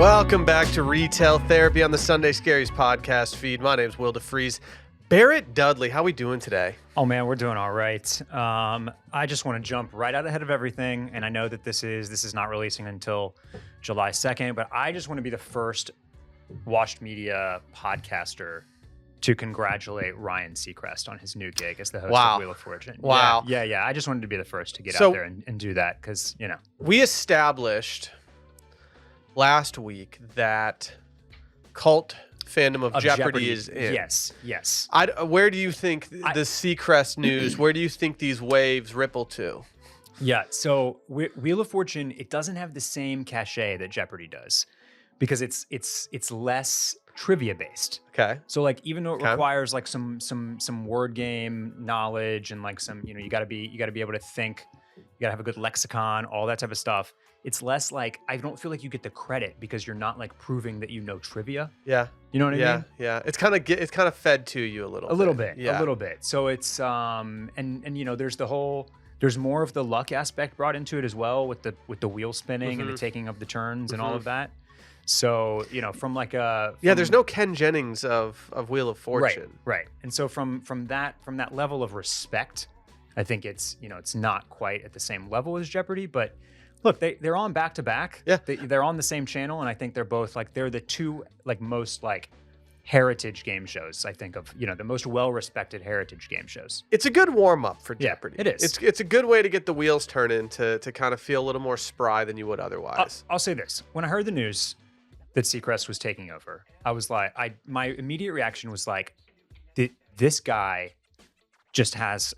Welcome back to Retail Therapy on the Sunday Scaries podcast feed. My name's Will DeFries. Barrett Dudley, how we doing today? Oh man, we're doing all right. I just want to jump right out ahead of everything, and I know that this is not releasing until July 2nd, but I just want to be the first Washed Media podcaster to congratulate Ryan Seacrest on his new gig as the host of Wheel of Fortune. Wow. Yeah. I just wanted to be the first to get out there and do that because, you know. We established last week that cult fandom of Jeopardy is in. Yes. Where do you think the Seacrest news, where do you think these waves ripple to? Yeah, so Wheel of Fortune, it doesn't have the same cachet that Jeopardy does because it's less trivia based. Okay. So like even though it requires like some word game knowledge and like some, you know, you got to be able to think, you got to have a good lexicon, all that type of stuff. It's less like, I don't feel like you get the credit because you're not like proving that you know trivia. Yeah. You know what I mean? Yeah. It's kind of fed to you a little bit. A little bit. So it's and you know, there's more of the luck aspect brought into it as well with the wheel spinning and the taking of the turns and all of that. So, you know, from like there's no Ken Jennings of Wheel of Fortune. Right. And so from that level of respect, I think it's, you know, it's not quite at the same level as Jeopardy, but look, they're on back to back. Yeah. They're on the same channel, and I think they're both like they're the two like most like heritage game shows. I think of, you know, the most well-respected heritage game shows. It's a good warm-up for Jeopardy. It is. It's a good way to get the wheels turning to kind of feel a little more spry than you would otherwise. I'll say this. When I heard the news that Seacrest was taking over, I was like, my immediate reaction was like, this guy just has,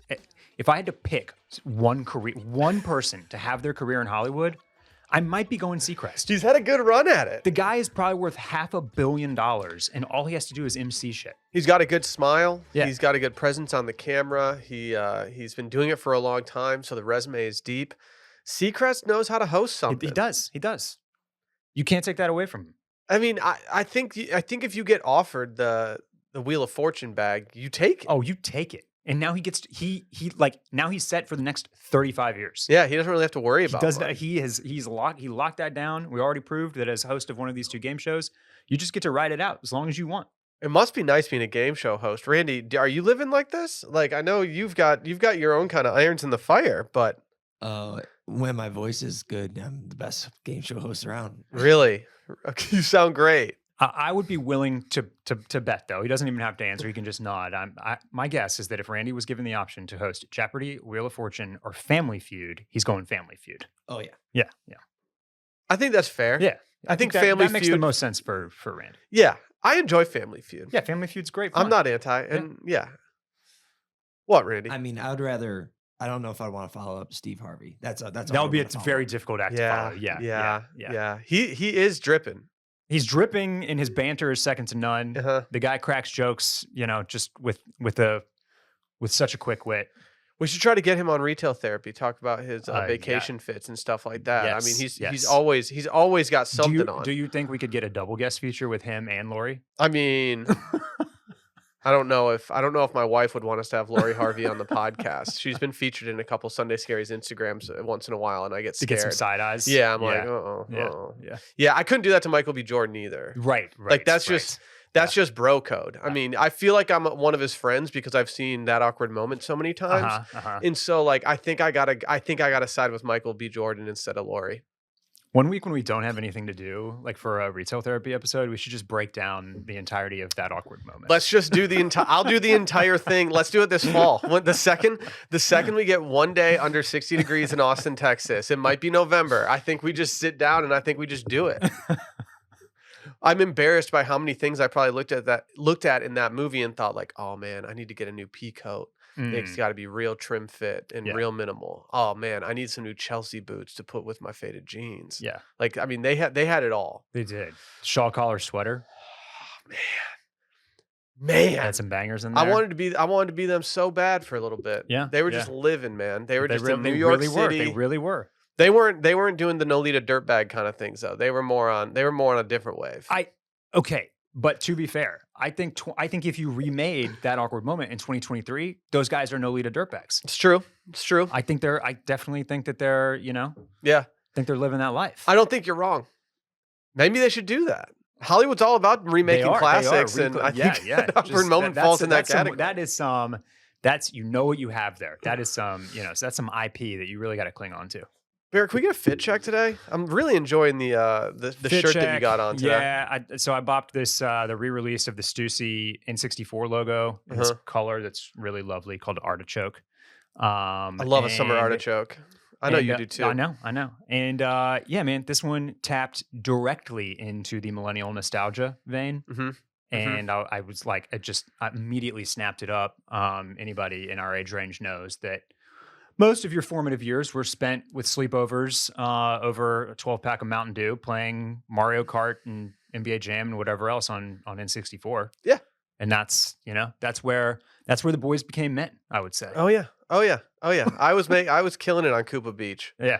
if I had to pick one person to have their career in Hollywood, I might be going Seacrest. He's had a good run at it. The guy is probably worth $500 million, and all he has to do is MC shit. He's got a good smile. Yeah. He's got a good presence on the camera. He's been doing it for a long time, so the resume is deep. Seacrest knows how to host something. He does. You can't take that away from him. I mean, I think if you get offered the Wheel of Fortune bag, you take it. Oh, you take it. And now now he's set for the next 35 years. Yeah, he doesn't really have to worry about it. He locked that down. We already proved that as host of one of these two game shows, you just get to ride it out as long as you want. It must be nice being a game show host. Randy, are you living like this? Like, I know you've got your own kind of irons in the fire, but when my voice is good, I'm the best game show host around. Really? You sound great. I would be willing to bet, though. He doesn't even have to answer. He can just nod. My guess is that if Randy was given the option to host Jeopardy, Wheel of Fortune, or Family Feud, he's going Family Feud. Oh, yeah. Yeah. I think that's fair. Yeah. I think Family Feud makes the most sense for Randy. Yeah. I enjoy Family Feud. Yeah, Family Feud's great fun. I'm not anti. And yeah. What, Randy? I mean, I don't know if I'd want to follow up Steve Harvey. That would be a very difficult act to follow. Yeah. He is dripping. He's dripping, and his banter is second to none. Uh-huh. The guy cracks jokes, you know, just with such a quick wit. We should try to get him on Retail Therapy. Talk about his vacation fits and stuff like that. Yes, I mean, he's always got something on. Do you think we could get a double guest feature with him and Lori? I mean, I don't know if my wife would want us to have Lori Harvey on the podcast. She's been featured in a couple Sunday Scaries Instagrams once in a while, and I get scared. To get some side eyes. Yeah, I'm like, yeah. I couldn't do that to Michael B. Jordan either. Right. Like that's just bro code. I mean, I feel like I'm one of his friends because I've seen That Awkward Moment so many times, and so like I think I gotta side with Michael B. Jordan instead of Lori. One week when we don't have anything to do, like for a Retail Therapy episode, we should just break down the entirety of That Awkward Moment. Let's just do the entire. I'll do the entire thing. Let's do it this fall. The second we get one day under 60 degrees in Austin, Texas, it might be November. I think we just sit down and I think we just do it. I'm embarrassed by how many things I probably looked at in that movie and thought like, oh man, I need to get a new pea coat. It's got to be real trim fit and real minimal. Oh man, I need some new Chelsea boots to put with my faded jeans. Yeah, like I mean, they had it all. They did. Shawl collar sweater. Oh, man, had some bangers in there. I wanted to be them so bad for a little bit. Yeah, they were just living, man. They were just in New York City. They really were. They weren't doing the Nolita dirtbag kind of things though. They were more on a different wave. Okay. But to be fair, I think if you remade That Awkward Moment in 2023, those guys are Nolita dirtbags. It's true. I definitely think that they're, you know, yeah, think they're living that life. I don't think you're wrong. Maybe they should do that. Hollywood's all about remaking classics, and I think Upward Moment falls in that category. That is that's what you have there. That is so that's some IP that you really got to cling on to. Barrett, can we get a fit check today? I'm really enjoying the shirt that you got on today. Yeah, so I bopped this the re-release of the Stussy N64 logo in this color that's really lovely called Artichoke. I love a summer artichoke. I know you do too. I know. And yeah, man, this one tapped directly into the millennial nostalgia vein. And I was like, I immediately snapped it up. Anybody in our age range knows that most of your formative years were spent with sleepovers over a 12-pack of Mountain Dew, playing Mario Kart and NBA Jam and whatever else on N64. Yeah, and that's where the boys became men, I would say. Oh yeah. I was killing it on Koopa Beach. Yeah.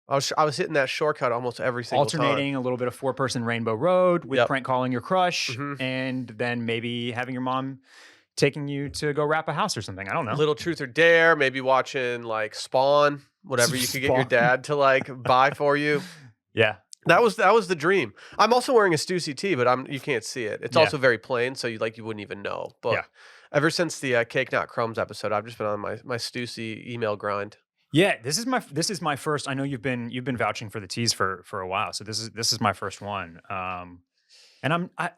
I was hitting that shortcut almost every single time. Alternating a little bit of 4-person Rainbow Road with prank calling your crush, and then maybe having your mom taking you to go wrap a house or something. I don't know. Little Truth or Dare, maybe watching like Spawn, whatever you could get your dad to like buy for you. Yeah. That was the dream. I'm also wearing a Stussy tee, but you can't see it. It's also very plain, so you wouldn't even know. But ever since the Cake Not Crumbs episode, I've just been on my Stussy email grind. Yeah, this is my first. I know you've been vouching for the tees for a while, so this is my first one. And I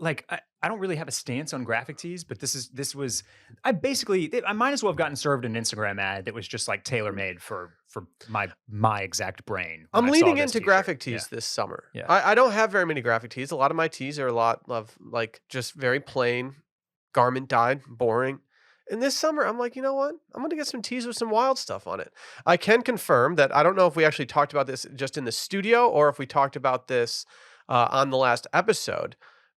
don't really have a stance on graphic tees, but I might as well have gotten served an Instagram ad that was just like tailor made for my exact brain. I'm leaning into graphic tees this summer. Yeah. I don't have very many graphic tees. A lot of my tees are a lot of like just very plain, garment dyed, boring. And this summer, I'm like, you know what? I'm going to get some tees with some wild stuff on it. I can confirm that I don't know if we actually talked about this just in the studio or if we talked about this on the last episode.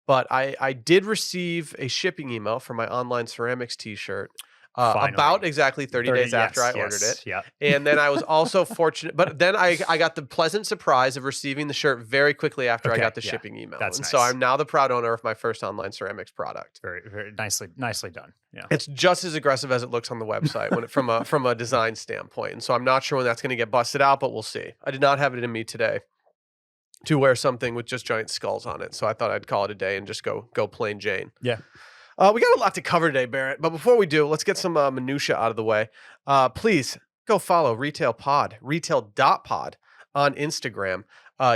But I did receive a shipping email for my online ceramics t-shirt about exactly 30 days after I ordered it. Yeah. And then I was also fortunate, but then I got the pleasant surprise of receiving the shirt very quickly after I got the shipping email. That's nice. So I'm now the proud owner of my first online ceramics product. Very, very nicely done. Yeah. It's just as aggressive as it looks on the website from a design standpoint. And so I'm not sure when that's going to get busted out, but we'll see. I did not have it in me today to wear something with just giant skulls on it. So I thought I'd call it a day and just go plain Jane. Yeah. We got a lot to cover today, Barrett. But before we do, let's get some minutia out of the way. Please go follow retail.pod on Instagram.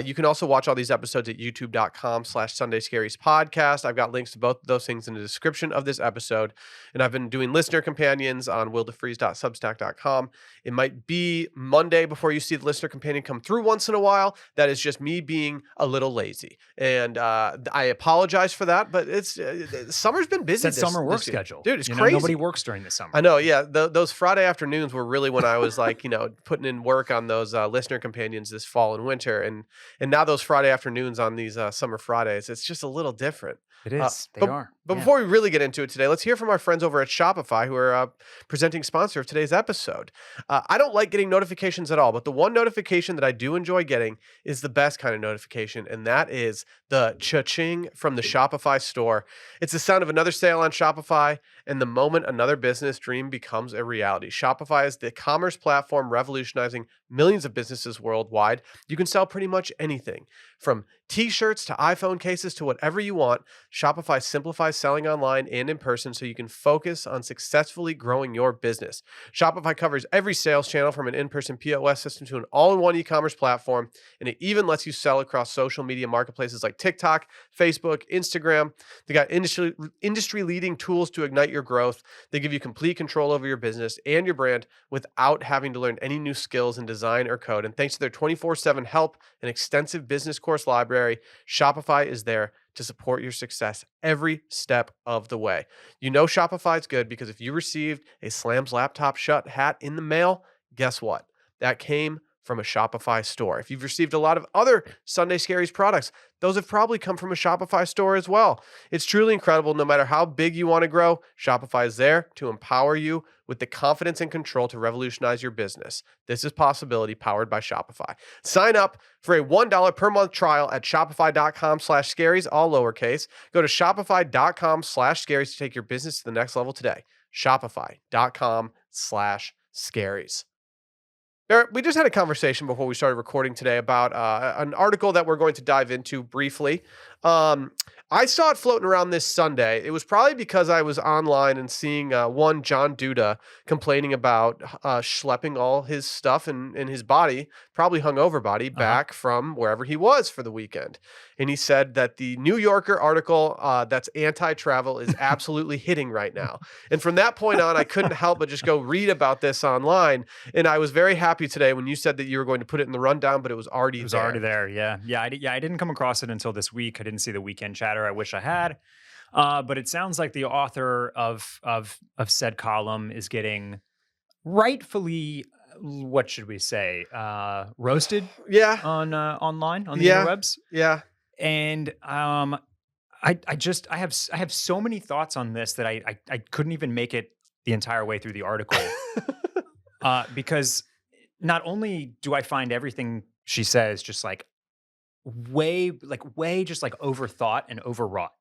You can also watch all these episodes at youtube.com/Sunday Scaries podcast. I've got links to both of those things in the description of this episode. And I've been doing listener companions on willdefreeze.substack.com. It might be Monday before you see the listener companion come through once in a while. That is just me being a little lazy. And I apologize for that, but it's summer's been busy. It's that summer work schedule. Dude, it's crazy. Nobody works during the summer. I know, yeah. Those Friday afternoons were really when I was like, putting in work on those listener companions this fall and winter. And now those Friday afternoons on these summer Fridays, it's just a little different. It is. They are. But before we really get into it today, let's hear from our friends over at Shopify, who are presenting sponsor of today's episode. I don't like getting notifications at all, but the one notification that I do enjoy getting is the best kind of notification, and that is the cha-ching from the Shopify store. It's the sound of another sale on Shopify, and the moment another business dream becomes a reality. Shopify is the commerce platform revolutionizing millions of businesses worldwide. You can sell pretty much anything, from t-shirts to iPhone cases to whatever you want. Shopify simplifies selling online and in person so you can focus on successfully growing your business. Shopify covers every sales channel from an in-person POS system to an all-in-one e-commerce platform, and it even lets you sell across social media marketplaces like TikTok, Facebook, Instagram. They got industry-leading tools to ignite your growth. They give you complete control over your business and your brand without having to learn any new skills in design or code. And thanks to their 24/7 help and extensive business course library, Shopify is there to support your success every step of the way. You know Shopify is good because if you received a Slams Laptop Shut hat in the mail, guess what? That came from a Shopify store. If you've received a lot of other Sunday Scaries products, those have probably come from a Shopify store as well. It's truly incredible. No matter how big you want to grow, Shopify is there to empower you with the confidence and control to revolutionize your business. This is Possibility, powered by Shopify. Sign up for a $1 per month trial at shopify.com/scaries, all lowercase. Go to shopify.com/scaries to take your business to the next level today. Shopify.com/scaries. We just had a conversation before we started recording today about an article that we're going to dive into briefly. I saw it floating around this Sunday. It was probably because I was online and seeing one John Duda complaining about schlepping all his stuff in his body, probably hungover body, back from wherever he was for the weekend. And he said that the New Yorker article that's anti-travel is absolutely hitting right now. And from that point on, I couldn't help but just go read about this online. And I was very happy today when you said that you were going to put it in the rundown, but it was already there. It was already there. Yeah. I didn't come across it until this week. I didn't see the weekend chatter. I wish I had. But it sounds like the author of said column is getting rightfully, what should we say, roasted Yeah. on online on the interwebs. Yeah. And I have so many thoughts on this that I couldn't even make it the entire way through the article. Because not only do I find everything she says just like way just like overthought and overwrought.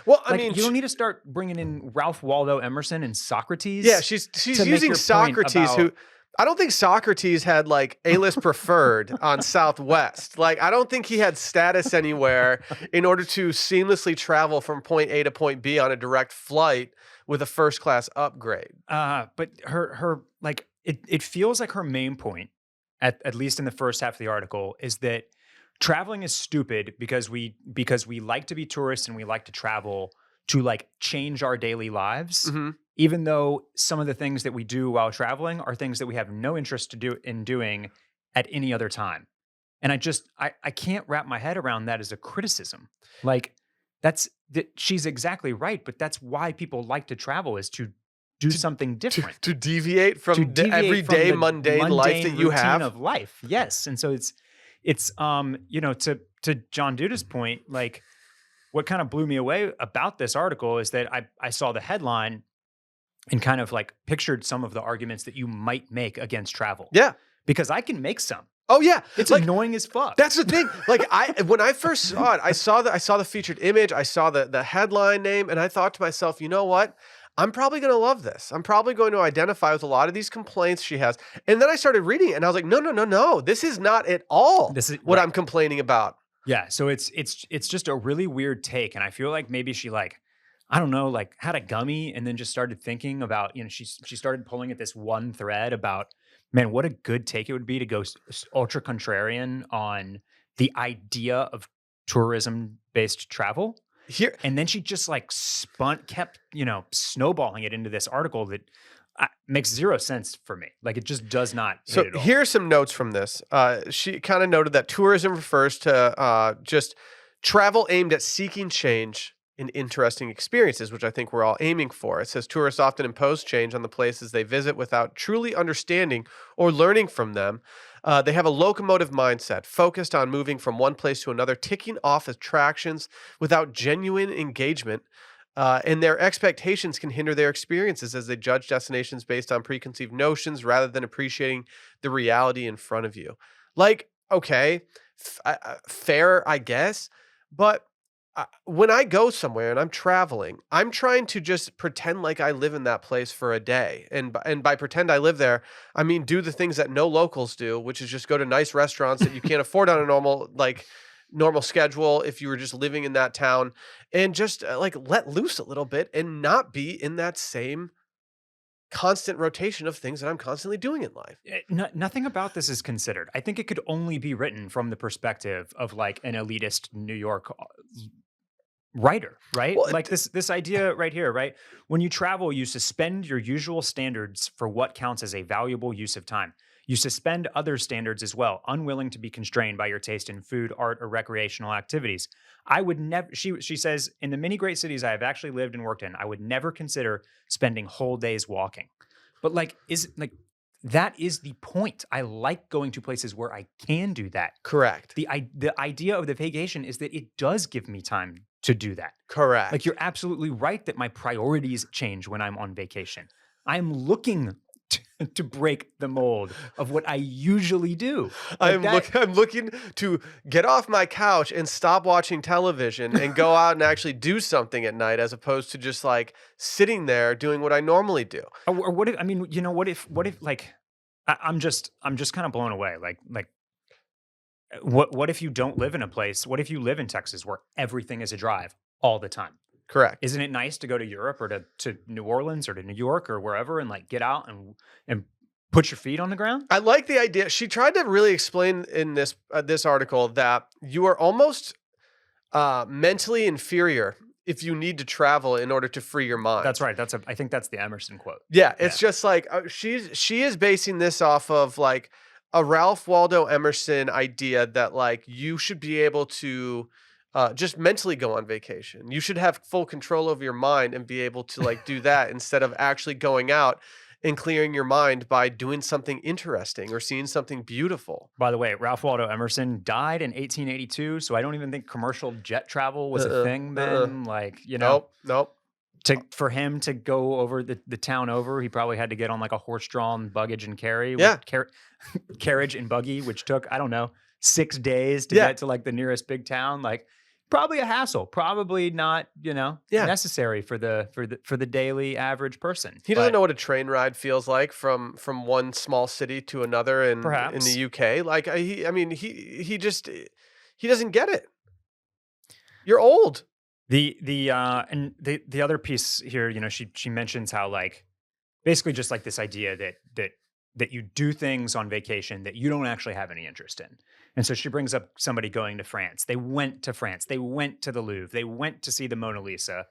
Well, I Like, mean, you don't need to start bringing in Ralph Waldo Emerson and Socrates. yeah, she's to make using your point Socrates, who about- I don't think Socrates had like A-list preferred on Southwest. Like, I don't think he had status anywhere in order to seamlessly travel from point A to point B on a direct flight with a first class upgrade. But her like it feels like her main point, at least in the first half of the article, is that traveling is stupid because we like to be tourists and we like to travel to like change our daily lives, even though some of the things that we do while traveling are things that we have no interest in doing at any other time. And I can't wrap my head around that as a criticism. Like she's exactly right, but that's why people like to travel, is to do something different. To deviate from To the deviate everyday from the mundane life that you routine have. of life. Yes. And so it's to John Duda's point, like what kind of blew me away about this article is that I saw the headline and kind of like pictured some of the arguments that you might make against travel. Yeah. Because I can make some. Oh yeah. It's like, annoying as fuck. That's the thing. Like when I first saw it, I saw the featured image, I saw the headline name, and I thought to myself, you know what? I'm probably going to love this. I'm probably going to identify with a lot of these complaints she has. And then I started reading it and I was like, no. This is not at all what I'm complaining about. Yeah. So it's just a really weird take. And I feel like maybe she like, I don't know, like had a gummy and then just started thinking about, she started pulling at this one thread about, man, what a good take it would be to go ultra contrarian on the idea of tourism-based travel. Here, and then she just like kept snowballing it into this article that makes zero sense for me. Like it just does not. So hit at all. Here's some notes from this. She kind of noted that tourism refers to just travel aimed at seeking change and interesting experiences, which I think we're all aiming for. It says tourists often impose change on the places they visit without truly understanding or learning from them. They have a locomotive mindset, focused on moving from one place to another, ticking off attractions without genuine engagement. And their expectations can hinder their experiences as they judge destinations based on preconceived notions rather than appreciating the reality in front of you. Like, okay, fair, I guess, but when I go somewhere and I'm traveling, I'm trying to just pretend like I live in that place for a day. And by pretend I live there, I mean do the things that no locals do, which is just go to nice restaurants that you can't afford on a normal schedule if you were just living in that town, and just like let loose a little bit and not be in that same constant rotation of things that I'm constantly doing in life. Nothing about this is considered. I think it could only be written from the perspective of like an elitist New York writer, right? Well, like this idea right here, right? When you travel, you suspend your usual standards for what counts as a valuable use of time. You suspend other standards as well, unwilling to be constrained by your taste in food, art, or recreational activities. I would never, she says, in the many great cities I have actually lived and worked in, I would never consider spending whole days walking. But that is the point. I like going to places where I can do that. Correct. The idea of the vacation is that it does give me time to do that. Correct. Like, you're absolutely right that my priorities change when I'm on vacation. I'm looking to break the mold of what I usually do. I'm looking to get off my couch and stop watching television and go out and actually do something at night, as opposed to just like sitting there doing what I normally do. Or what if, I mean, what if like I'm just kind of blown away. Like what if you don't live in a place? What if you live in Texas where everything is a drive all the time? Correct. Isn't it nice to go to Europe or to New Orleans or to New York or wherever and like get out and put your feet on the ground? I like the idea. She tried to really explain in this article that you are almost mentally inferior if you need to travel in order to free your mind. That's right. I think that's the Emerson quote. Yeah, it's just like she is basing this off of like a Ralph Waldo Emerson idea that like you should be able to just mentally go on vacation. You should have full control over your mind and be able to like do that instead of actually going out and clearing your mind by doing something interesting or seeing something beautiful. By the way, Ralph Waldo Emerson died in 1882, so I don't even think commercial jet travel was a thing then. Like, Nope. For him to go over the town over, he probably had to get on like a horse-drawn baggage and carry, Yeah. carriage and buggy, which took, I don't know, 6 days to Yeah. get to like the nearest big town. Like, probably a hassle, probably not, necessary for the daily average person. He doesn't know what a train ride feels like from one small city to another in Perhaps. the UK. Like he doesn't get it. You're old. The other piece here, she mentions how like basically just like this idea that you do things on vacation that you don't actually have any interest in. And so she brings up somebody going to France. They went to France. They went to the Louvre. They went to see the Mona Lisa.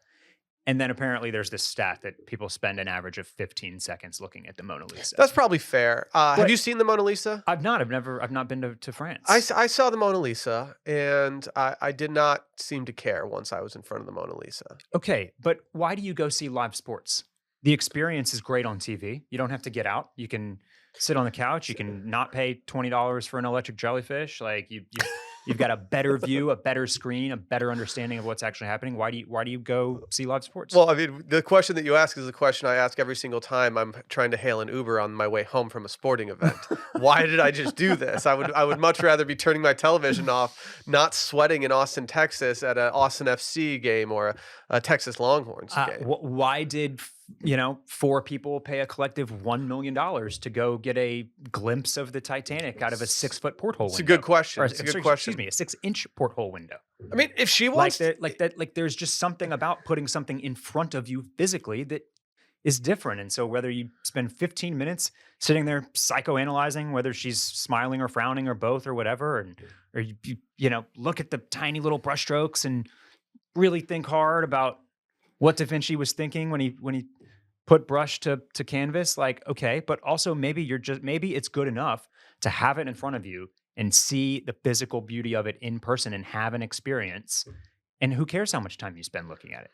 And then apparently there's this stat that people spend an average of 15 seconds looking at the Mona Lisa. That's probably fair. Have you seen the Mona Lisa? I've not been to France. I saw the Mona Lisa and I did not seem to care once I was in front of the Mona Lisa. Okay, but why do you go see live sports? The experience is great on TV. You don't have to get out. You can sit on the couch. You can not pay $20 for an electric jellyfish. Like you've got a better view, a better screen, a better understanding of what's actually happening. Why do you go see live sports? Well, I mean, the question that you ask is the question I ask every single time I'm trying to hail an Uber on my way home from a sporting event. Why did I just do this? I would much rather be turning my television off, not sweating in Austin, Texas at an Austin FC game or a Texas Longhorns game. Why did 4 people pay a collective $1 million to go get a glimpse of the Titanic out of a 6-foot porthole window? It's a good question. It's a good question. Excuse me, a 6-inch porthole window. I mean, if she wants there's just something about putting something in front of you physically that is different. And so whether you spend 15 minutes sitting there psychoanalyzing whether she's smiling or frowning or both or whatever, or you look at the tiny little brushstrokes and really think hard about what Da Vinci was thinking when he put brush to canvas, like, okay, but also maybe it's good enough to have it in front of you and see the physical beauty of it in person and have an experience. And who cares how much time you spend looking at it?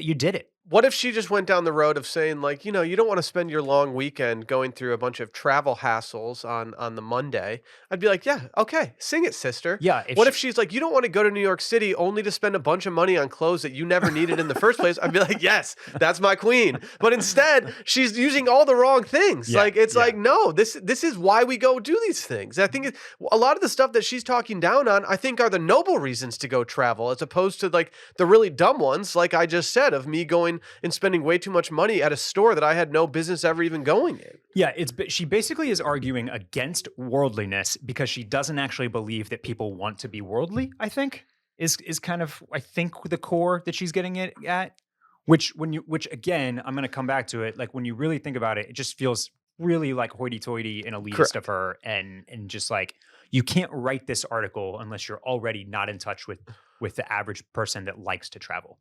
You did it. What if she just went down the road of saying, like, you don't want to spend your long weekend going through a bunch of travel hassles on the Monday? I'd be like, yeah, okay, sing it, sister. Yeah. If she's like, you don't want to go to New York City only to spend a bunch of money on clothes that you never needed in the first place? I'd be like, yes, that's my queen. But instead, she's using all the wrong things. Yeah, like, no, this is why we go do these things. I think a lot of the stuff that she's talking down on, I think, are the noble reasons to go travel, as opposed to like the really dumb ones, like I just said, of me going and spending way too much money at a store that I had no business ever even going in. Yeah, she basically is arguing against worldliness because she doesn't actually believe that people want to be worldly, I think, is kind of, I think, the core that she's getting it at. Which again, I'm going to come back to it. Like, when you really think about it, it just feels really like hoity-toity and elitist Correct. of her, and just like, you can't write this article unless you're already not in touch with the average person that likes to travel.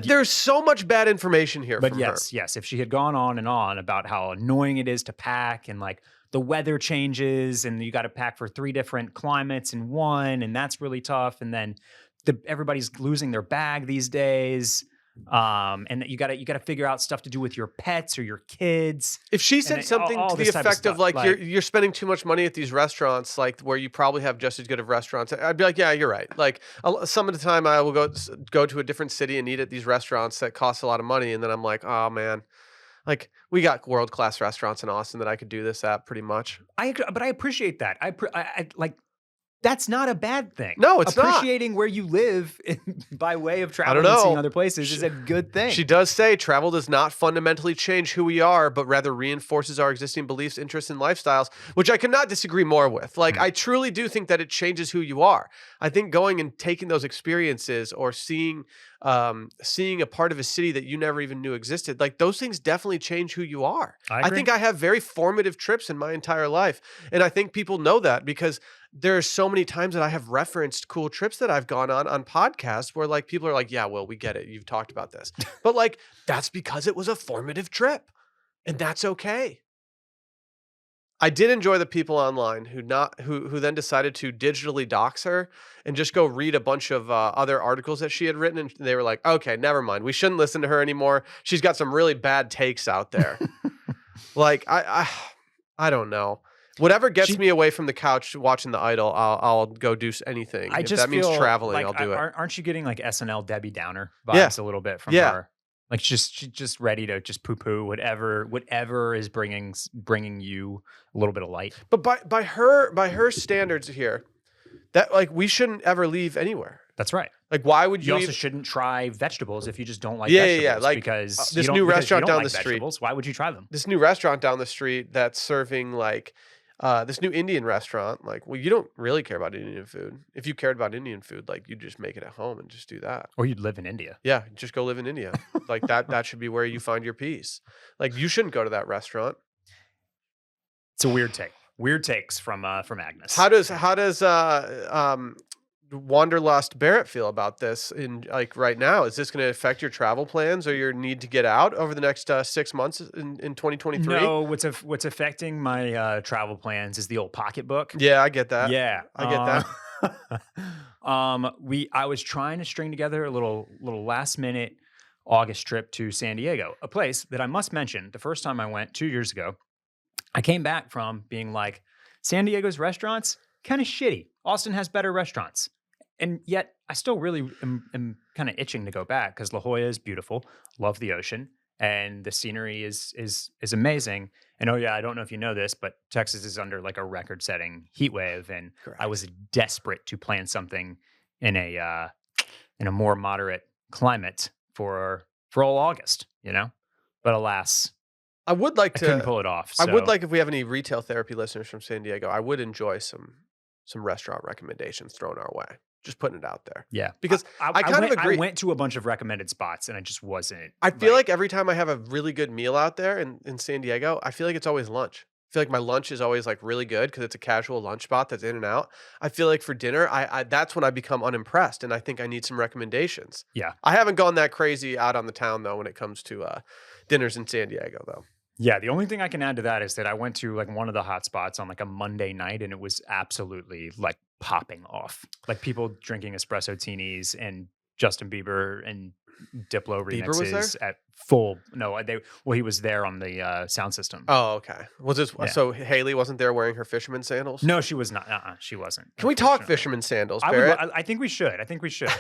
There's so much bad information here. But from her. yes, if she had gone on and on about how annoying it is to pack and like the weather changes and you got to pack for 3 different climates in one, and that's really tough, and then everybody's losing their bag these days. And you got to figure out stuff to do with your pets or your kids. If she said something to the effect of like, you're spending too much money at these restaurants, like where you probably have just as good of restaurants, I'd be like, yeah, you're right. Like some of the time I will go to a different city and eat at these restaurants that cost a lot of money, and then I'm like, oh man, like we got world-class restaurants in Austin that I could do this at pretty much. But I appreciate that. I like That's not a bad thing. No, it's not. Appreciating where you live by way of I traveling don't and seeing know. other places is a good thing. She does say travel does not fundamentally change who we are, but rather reinforces our existing beliefs, interests, and lifestyles, which I could not disagree more with. Like, I truly do think that it changes who you are. I think going and taking those experiences or seeing a part of a city that you never even knew existed, like those things definitely change who you are. I I agree. think I have very formative trips in my entire life. And I think people know that because there are so many times that I have referenced cool trips that I've gone on podcasts where like people are like, yeah, well, we get it. You've talked about this. But like, that's because it was a formative trip and that's okay. I did enjoy the people online who then decided to digitally dox her and just go read a bunch of other articles that she had written, and they were like, "Okay, never mind. We shouldn't listen to her anymore. She's got some really bad takes out there." Like I don't know. Whatever gets me away from the couch watching The Idol, I'll go do anything. If that means traveling, like, I'll do it. Aren't you getting like SNL Debbie Downer Yeah. vibes a little bit from Yeah. her? Like she's just ready to just poo poo whatever is bringing you a little bit of light. But by her standards here, that like we shouldn't ever leave anywhere. That's right. Like, why would You you? also shouldn't try vegetables if you just don't like Yeah, vegetables. like, because this you don't- new because you restaurant don't down like the street. vegetables, why would you try them? This new restaurant down the street that's serving like this new Indian restaurant. Like, well, you don't really care about Indian food. If you cared about Indian food, like you just make it at home and just do that. Or you'd live in India. Yeah, just go live in India. Like that should be where you find your peace. Like you shouldn't go to that restaurant. It's a weird take. Weird takes from Agnes. How does Wanderlust Barrett feel about this in like right now? Is this going to affect your travel plans or your need to get out over the next 6 months in 2023? No, what's affecting my travel plans is the old pocketbook. Yeah, I get that. Yeah, I get that. I was trying to string together a little last minute August trip to San Diego, a place that I must mention. The first time I went 2 years ago, I came back from being like, San Diego's restaurants kind of shitty. Austin has better restaurants. And yet, I still really am kind of itching to go back because La Jolla is beautiful. Love the ocean, and the scenery is amazing. And oh yeah, I don't know if you know this, but Texas is under like a record-setting heat wave, and Correct. I was desperate to plan something in a more moderate climate for all August, you know. But alas, I would like I to couldn't pull it off. I would so- like if we have any retail therapy listeners from San Diego, I would enjoy some restaurant recommendations thrown our way. Just putting it out there. yeah, Because I kind of went, agree. I went to a bunch of recommended spots, and I just wasn't. I feel like every time I have a really good meal out there in San Diego, I feel like it's always lunch. I feel like my lunch is always like really good because it's a casual lunch spot that's in and out. I feel like for dinner, I that's when I become unimpressed, and I think I need some recommendations. Yeah. I haven't gone that crazy out on the town though when it comes to dinners in San Diego though. Yeah, the only thing I can add to that is that I went to like one of the hot spots on like a Monday night, and it was absolutely like popping off. Like people drinking espresso teenies and Justin Bieber and Diplo Bieber was remixes there? at full. No, he was there on the sound system. Oh, okay. Was this Yeah. so Haley wasn't there wearing her fisherman sandals? No, she was not. She wasn't. Can we talk unfortunately. fisherman sandals, I Barrett? I think we should.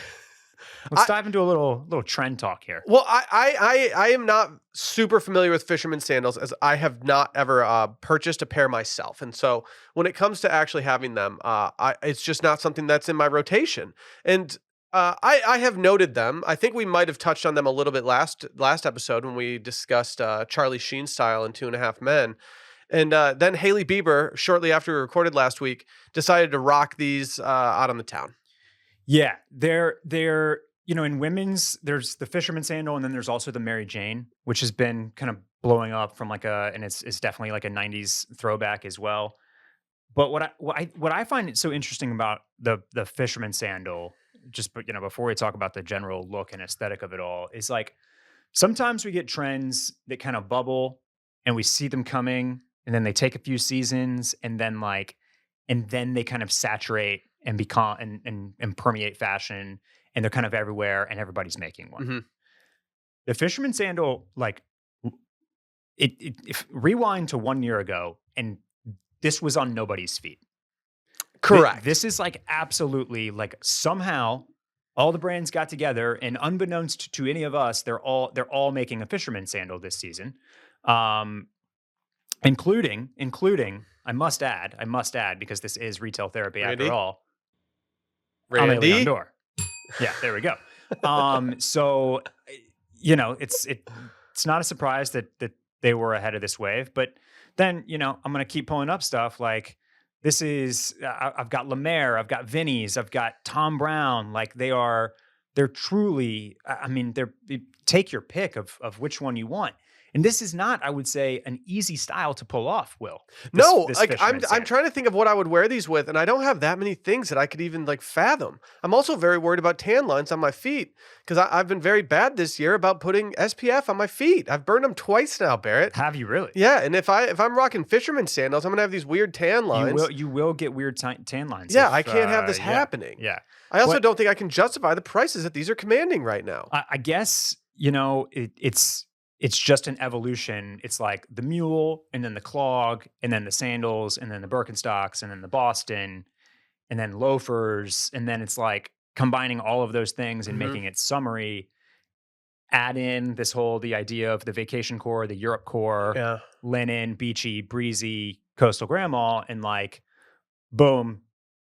Let's dive into a little trend talk here. Well, I am not super familiar with fisherman sandals as I have not ever purchased a pair myself, and so when it comes to actually having them, it's just not something that's in my rotation. And I have noted them. I think we might have touched on them a little bit last episode when we discussed Charlie Sheen style in 2.5 Men. And then Haley Bieber, shortly after we recorded last week, decided to rock these out on the town. Yeah, they're in women's, there's the fisherman sandal, and then there's also the Mary Jane, which has been kind of blowing up from like and it's definitely like a 90s throwback as well. But what I find so interesting about the fisherman sandal, just before we talk about the general look and aesthetic of it all, is like sometimes we get trends that kind of bubble and we see them coming, and then they take a few seasons, and then they kind of saturate and become and permeate fashion, and they're kind of everywhere, and everybody's making one. Mm-hmm. The fisherman sandal, like if rewind to 1 year ago, and this was on nobody's feet. Correct. This is like absolutely like somehow all the brands got together, and unbeknownst to any of us, they're all making a fisherman sandal this season, including I must add, because this is retail therapy Randy? after all. Randy. Leondor. Yeah, there we go. So it's not a surprise that they were ahead of this wave, but then I'm gonna keep pulling up stuff like this is I've got Lemaire, I've got Vinny's, I've got Tom Brown. Like they're truly. I mean, take your pick of which one you want. And this is not, I would say, an easy style to pull off, Will. Like I'm trying to think of what I would wear these with, and I don't have that many things that I could even like fathom. I'm also very worried about tan lines on my feet because I've been very bad this year about putting SPF on my feet. I've burned them twice now, Barrett. Have you really? Yeah, and if I'm rocking fisherman sandals, I'm gonna have these weird tan lines. You will get weird tan lines. Yeah, I can't have this happening. Yeah. I also don't think I can justify the prices that these are commanding right now. I guess it's just an evolution. It's like the mule and then the clog and then the sandals and then the Birkenstocks and then the Boston and then loafers. And then it's like combining all of those things and making it summery. Add in the idea of the vacation core, the Europe core, linen, beachy, breezy, coastal grandma, and like, boom,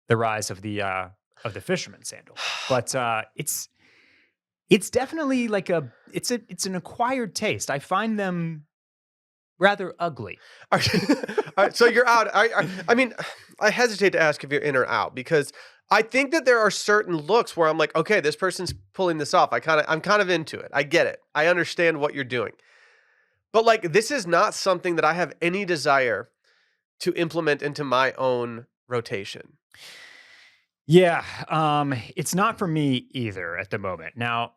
the rise of the fisherman sandal. But it's definitely like it's an acquired taste. I find them rather ugly. All right, so you're out. I mean, I hesitate to ask if you're in or out because I think that there are certain looks where I'm like, okay, this person's pulling this off. I'm kind of into it. I get it. I understand what you're doing. But like, this is not something that I have any desire to implement into my own rotation. Yeah, it's not for me either at the moment. Now,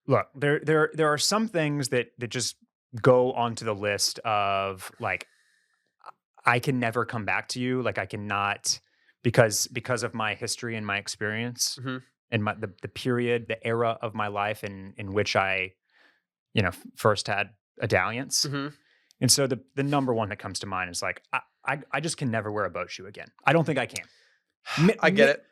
look, there are some things that just go onto the list of like, I can never come back to you. Like I cannot because of my history and my experience and the period, the era of my life in which I, first had a dalliance. And so the number one that comes to mind is like, I just can never wear a boat shoe again. I don't think I can. I get it.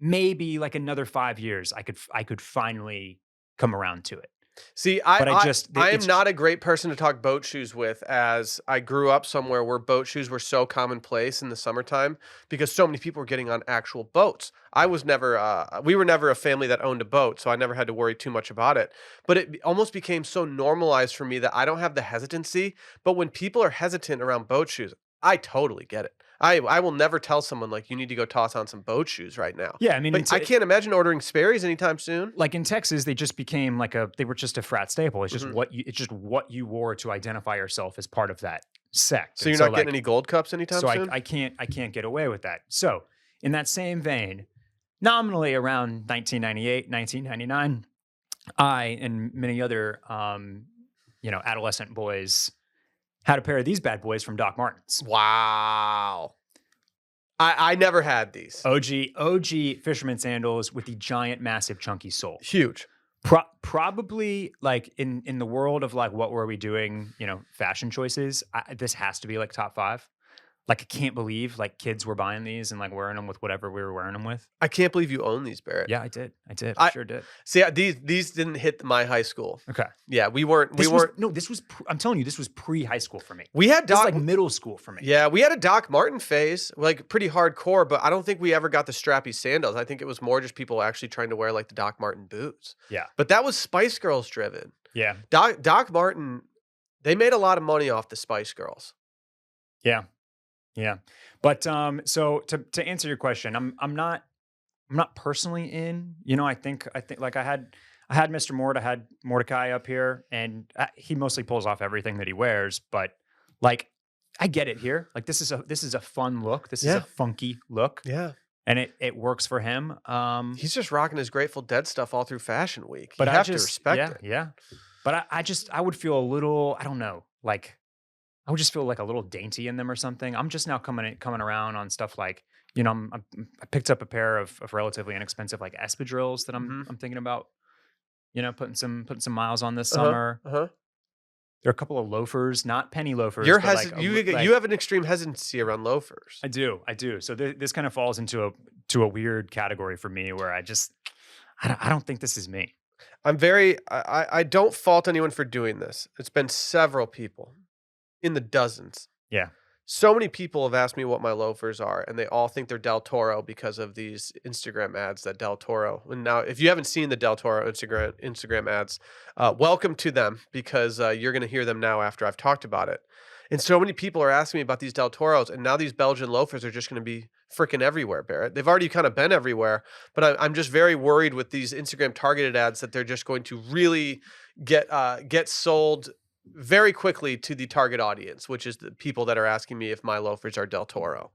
Maybe like another 5 years, I could finally come around to it. See, I am not a great person to talk boat shoes with, as I grew up somewhere where boat shoes were so commonplace in the summertime because so many people were getting on actual boats. We were never a family that owned a boat, so I never had to worry too much about it. But it almost became so normalized for me that I don't have the hesitancy. But when people are hesitant around boat shoes, I totally get it. I will never tell someone like you need to go toss on some boat shoes right now. Yeah, I mean, but I can't imagine ordering Sperry's anytime soon. Like in Texas, they just became they were just a frat staple. It's just what you wore to identify yourself as part of that sect. So you're not getting any gold cups anytime soon? So I can't get away with that. So in that same vein, nominally around 1998, 1999, I and many other adolescent boys had a pair of these bad boys from Doc Martens. Wow. I never had these. OG fisherman sandals with the giant, massive, chunky sole. Huge. Probably like in the world of like, what were we doing, fashion choices, this has to be like top 5. Like, I can't believe like kids were buying these and like wearing them with whatever we were wearing them with. I can't believe you own these, Barrett. Yeah, I did. I sure did. See, these didn't hit my high school. Okay. Yeah, we weren't. I'm telling you, this was pre-high school for me. We had this was like middle school for me. Yeah, we had a Doc Marten phase, like pretty hardcore, but I don't think we ever got the strappy sandals. I think it was more just people actually trying to wear like the Doc Marten boots. Yeah. But that was Spice Girls driven. Yeah. Doc Marten, they made a lot of money off the Spice Girls. Yeah. Yeah. But so to answer your question, I'm not personally in, I think like I had Mr. Mort, I had Mordecai up here, and he mostly pulls off everything that he wears, but like I get it here. Like this is a fun look. This is a funky look. Yeah. And it works for him. He's just rocking his Grateful Dead stuff all through Fashion Week. But you have to respect it. Yeah. But I would feel a little, I don't know, like I would just feel like a little dainty in them or something. I'm just now coming around on stuff like, I picked up a pair of relatively inexpensive like espadrilles that I'm thinking about, putting some miles on this summer. There are a couple of loafers, not penny loafers. You have an extreme hesitancy around loafers. I do. So this kind of falls into a weird category for me where I don't think this is me. I don't fault anyone for doing this. It's been several people. In the dozens. Yeah. So many people have asked me what my loafers are, and they all think they're Del Toro because of these Instagram ads that Del Toro. And now, if you haven't seen the Del Toro Instagram ads, welcome to them because you're going to hear them now after I've talked about it. And so many people are asking me about these Del Toros, and now these Belgian loafers are just going to be freaking everywhere, Barrett. They've already kind of been everywhere, but I'm just very worried with these Instagram targeted ads that they're just going to really get sold very quickly to the target audience, which is the people that are asking me if my loafers are Del Toro.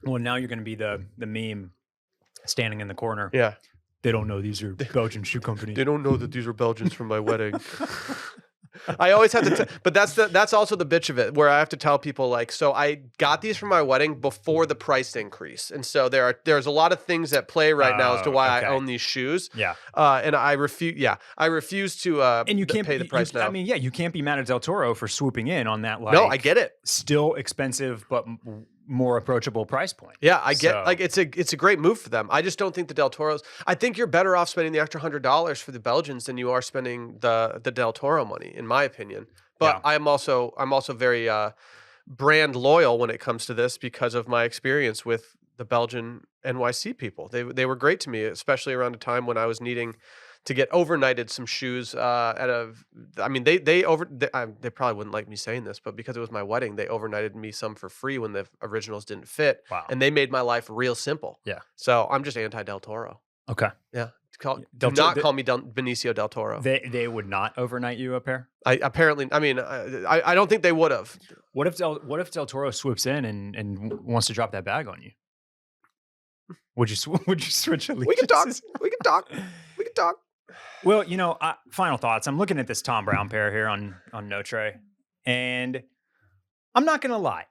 Well, now you're going to be the meme standing in the corner. Yeah. They don't know these are Belgian shoe company. They don't know that these are Belgians from my wedding. I always have to, but that's also the bitch of it, where I have to tell people like, so I got these for my wedding before the price increase, and so there's a lot of things at play right now as to why I own these shoes. Yeah, and I refuse. Yeah, I refuse to. And you can't pay the price now. I mean, yeah, you can't be mad at Del Toro for swooping in on that. Like, no, I get it. Still expensive, but more approachable price point. Yeah, I get like it's a great move for them. I just don't think the Del Toros. I think you're better off spending the extra $100 for the Belgians than you are spending the Del Toro money, in my opinion. But yeah. I'm also very brand loyal when it comes to this because of my experience with the Belgian NYC people. They were great to me, especially around a time when I was needing to get overnighted some shoes they probably wouldn't like me saying this, but because it was my wedding, they overnighted me some for free when the originals didn't fit. Wow. And they made my life real simple. Yeah. So I'm just anti Del Toro. Okay. Yeah. Call me Benicio Del Toro. They would not overnight you a pair? I don't think they would have. What if Del Toro swoops in and wants to drop that bag on you? Would you switch allegiances? We can talk. Well, final thoughts. I'm looking at this Tom Brown pair here on Notre, and I'm not gonna lie.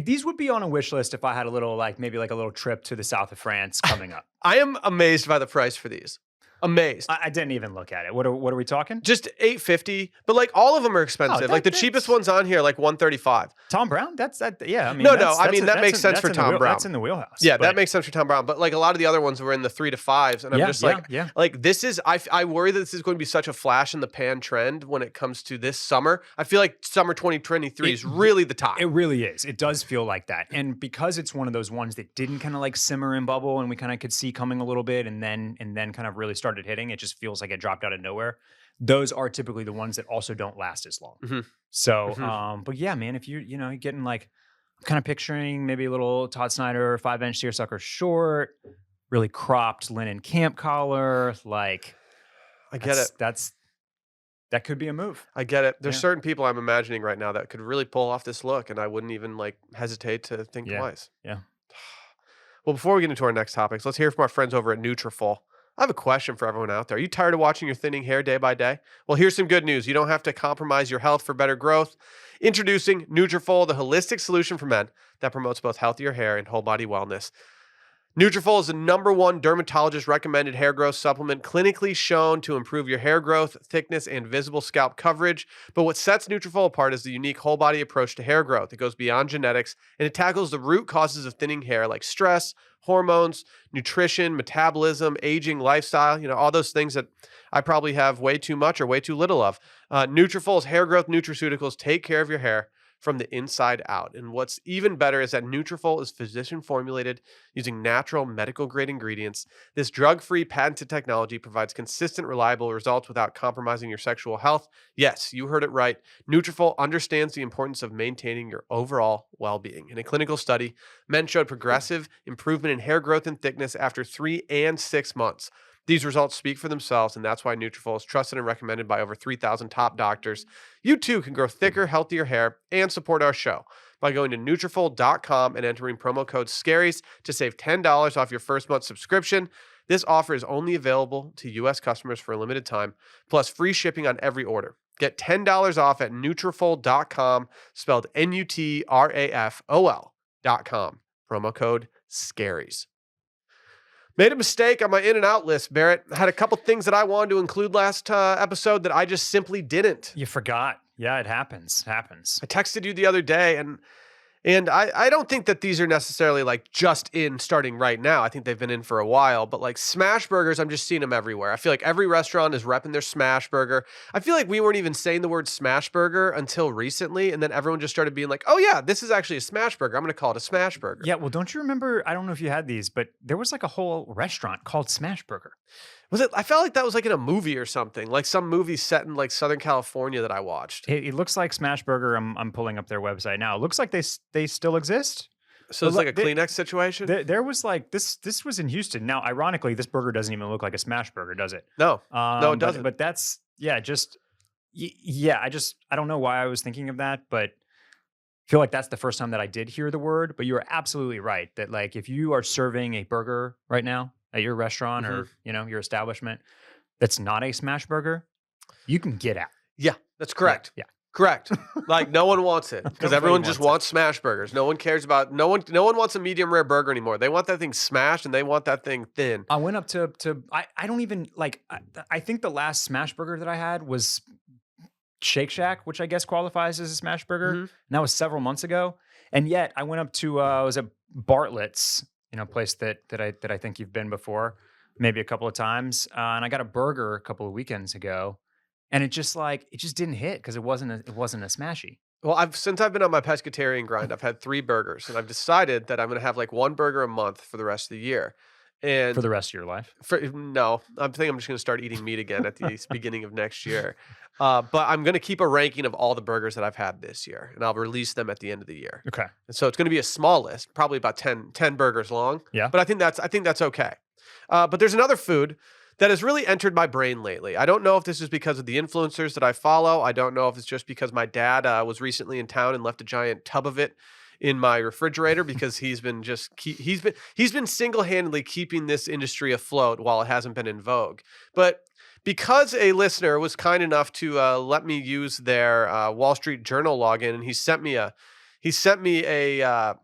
These would be on a wish list if I had a little maybe a little trip to the south of France coming up. I am amazed by the price for these. Amazed. I didn't even look at it. What are we talking? Just $850, but all of them are expensive. The cheapest ones on here $135. Tom Brown? That's that. Yeah. I mean, that makes sense for Tom Brown. That's in the wheelhouse. Yeah, that makes sense for Tom Brown. But a lot of the other ones were in the 3 to 5s, and I'm just this is. I worry that this is going to be such a flash in the pan trend when it comes to this summer. I feel like summer 2023 is really the time. It really is. It does feel like that, and because it's one of those ones that didn't kind of simmer and bubble, and we kind of could see coming a little bit, and then kind of really started hitting. It just feels like it dropped out of nowhere. Those are typically the ones that also don't last as long. Mm-hmm. So, but yeah, man, if you're getting I'm kind of picturing maybe a little Todd Snyder 5-inch seersucker short, really cropped linen camp collar. I get it. That could be a move. I get it. There's certain people I'm imagining right now that could really pull off this look, and I wouldn't even hesitate to think twice. Yeah. Well, before we get into our next topics, let's hear from our friends over at Nutrafol. I have a question for everyone out there. Are you tired of watching your thinning hair day by day? Well, here's some good news. You don't have to compromise your health for better growth. Introducing Nutrafol, the holistic solution for men that promotes both healthier hair and whole body wellness. Nutrafol is the #1 dermatologist recommended hair growth supplement, clinically shown to improve your hair growth, thickness, and visible scalp coverage. But what sets Nutrafol apart is the unique whole body approach to hair growth. It goes beyond genetics, and it tackles the root causes of thinning hair like stress, hormones, nutrition, metabolism, aging, lifestyle, all those things that I probably have way too much or way too little of. Nutrafol's hair growth nutraceuticals take care of your hair from the inside out. And what's even better is that Nutrafol is physician formulated using natural medical grade ingredients. This drug-free patented technology provides consistent, reliable results without compromising your sexual health. Yes, you heard it right. Nutrafol understands the importance of maintaining your overall well-being. In a clinical study, men showed progressive improvement in hair growth and thickness after 3 and 6 months. These results speak for themselves, and that's why Nutrafol is trusted and recommended by over 3,000 top doctors. You too can grow thicker, healthier hair and support our show by going to Nutrafol.com and entering promo code SCARIES to save $10 off your first month subscription. This offer is only available to U.S. customers for a limited time, plus free shipping on every order. Get $10 off at Nutrafol.com, spelled Nutrafol.com. Promo code SCARIES. Made a mistake on my in and out list, Barrett. I had a couple things that I wanted to include last episode that I just simply didn't. You forgot. Yeah, it happens. I texted you the other day, and And I don't think that these are necessarily like just in starting right now. I think they've been in for a while, but like smash burgers, I'm just seeing them everywhere. I feel like every restaurant is repping their smash burger. I feel like we weren't even saying the word smash burger until recently. And then everyone just started being like, oh yeah, this is actually a smash burger. I'm going to call it a smash burger. Yeah, well, don't you remember? I don't know if you had these, but there was like a whole restaurant called Smash Burger. Was it? I felt like that was like in a movie or something, like some movie set in like Southern California that I watched. It looks like Smash Burger. I'm pulling up their website now. It looks like they still exist. So it's like a Kleenex situation? There was like this was in Houston. Now, ironically, this burger doesn't even look like a smash burger, does it? No, no, it doesn't. But that's I don't know why I was thinking of that, but I feel like that's the first time that I did hear the word. But you are absolutely right that like if you are serving a burger right now at your restaurant or your establishment that's not a smash burger, you can get out. Yeah, that's correct. Yeah. Correct. Like no one wants it because everyone just wants smash burgers. No one cares about no one wants a medium rare burger anymore. They want that thing smashed and they want that thing thin. I went up to I don't even like I think the last smash burger that I had was Shake Shack, which I guess qualifies as a smash burger. And that was several months ago. And yet I went up to was it Bartlett's, place that I think you've been before, maybe a couple of times. And I got a burger a couple of weekends ago. And it just didn't hit because it wasn't a smashy. Well, since I've been on my pescatarian grind, I've had 3 burgers, and I've decided that I'm going to have like 1 burger a month for the rest of the year. And for the rest of your life? No, I'm thinking I'm just going to start eating meat again at the beginning of next year. But I'm going to keep a ranking of all the burgers that I've had this year, and I'll release them at the end of the year. Okay. And so it's going to be a small list, probably about 10 burgers long. Yeah. But I think that's okay. But there's another food that has really entered my brain lately. I don't know if this is because of the influencers that I follow. I don't know if it's just because my dad was recently in town and left a giant tub of it in my refrigerator because he's been single-handedly keeping this industry afloat while it hasn't been in vogue. But because a listener was kind enough to let me use their Wall Street Journal login, and he sent me a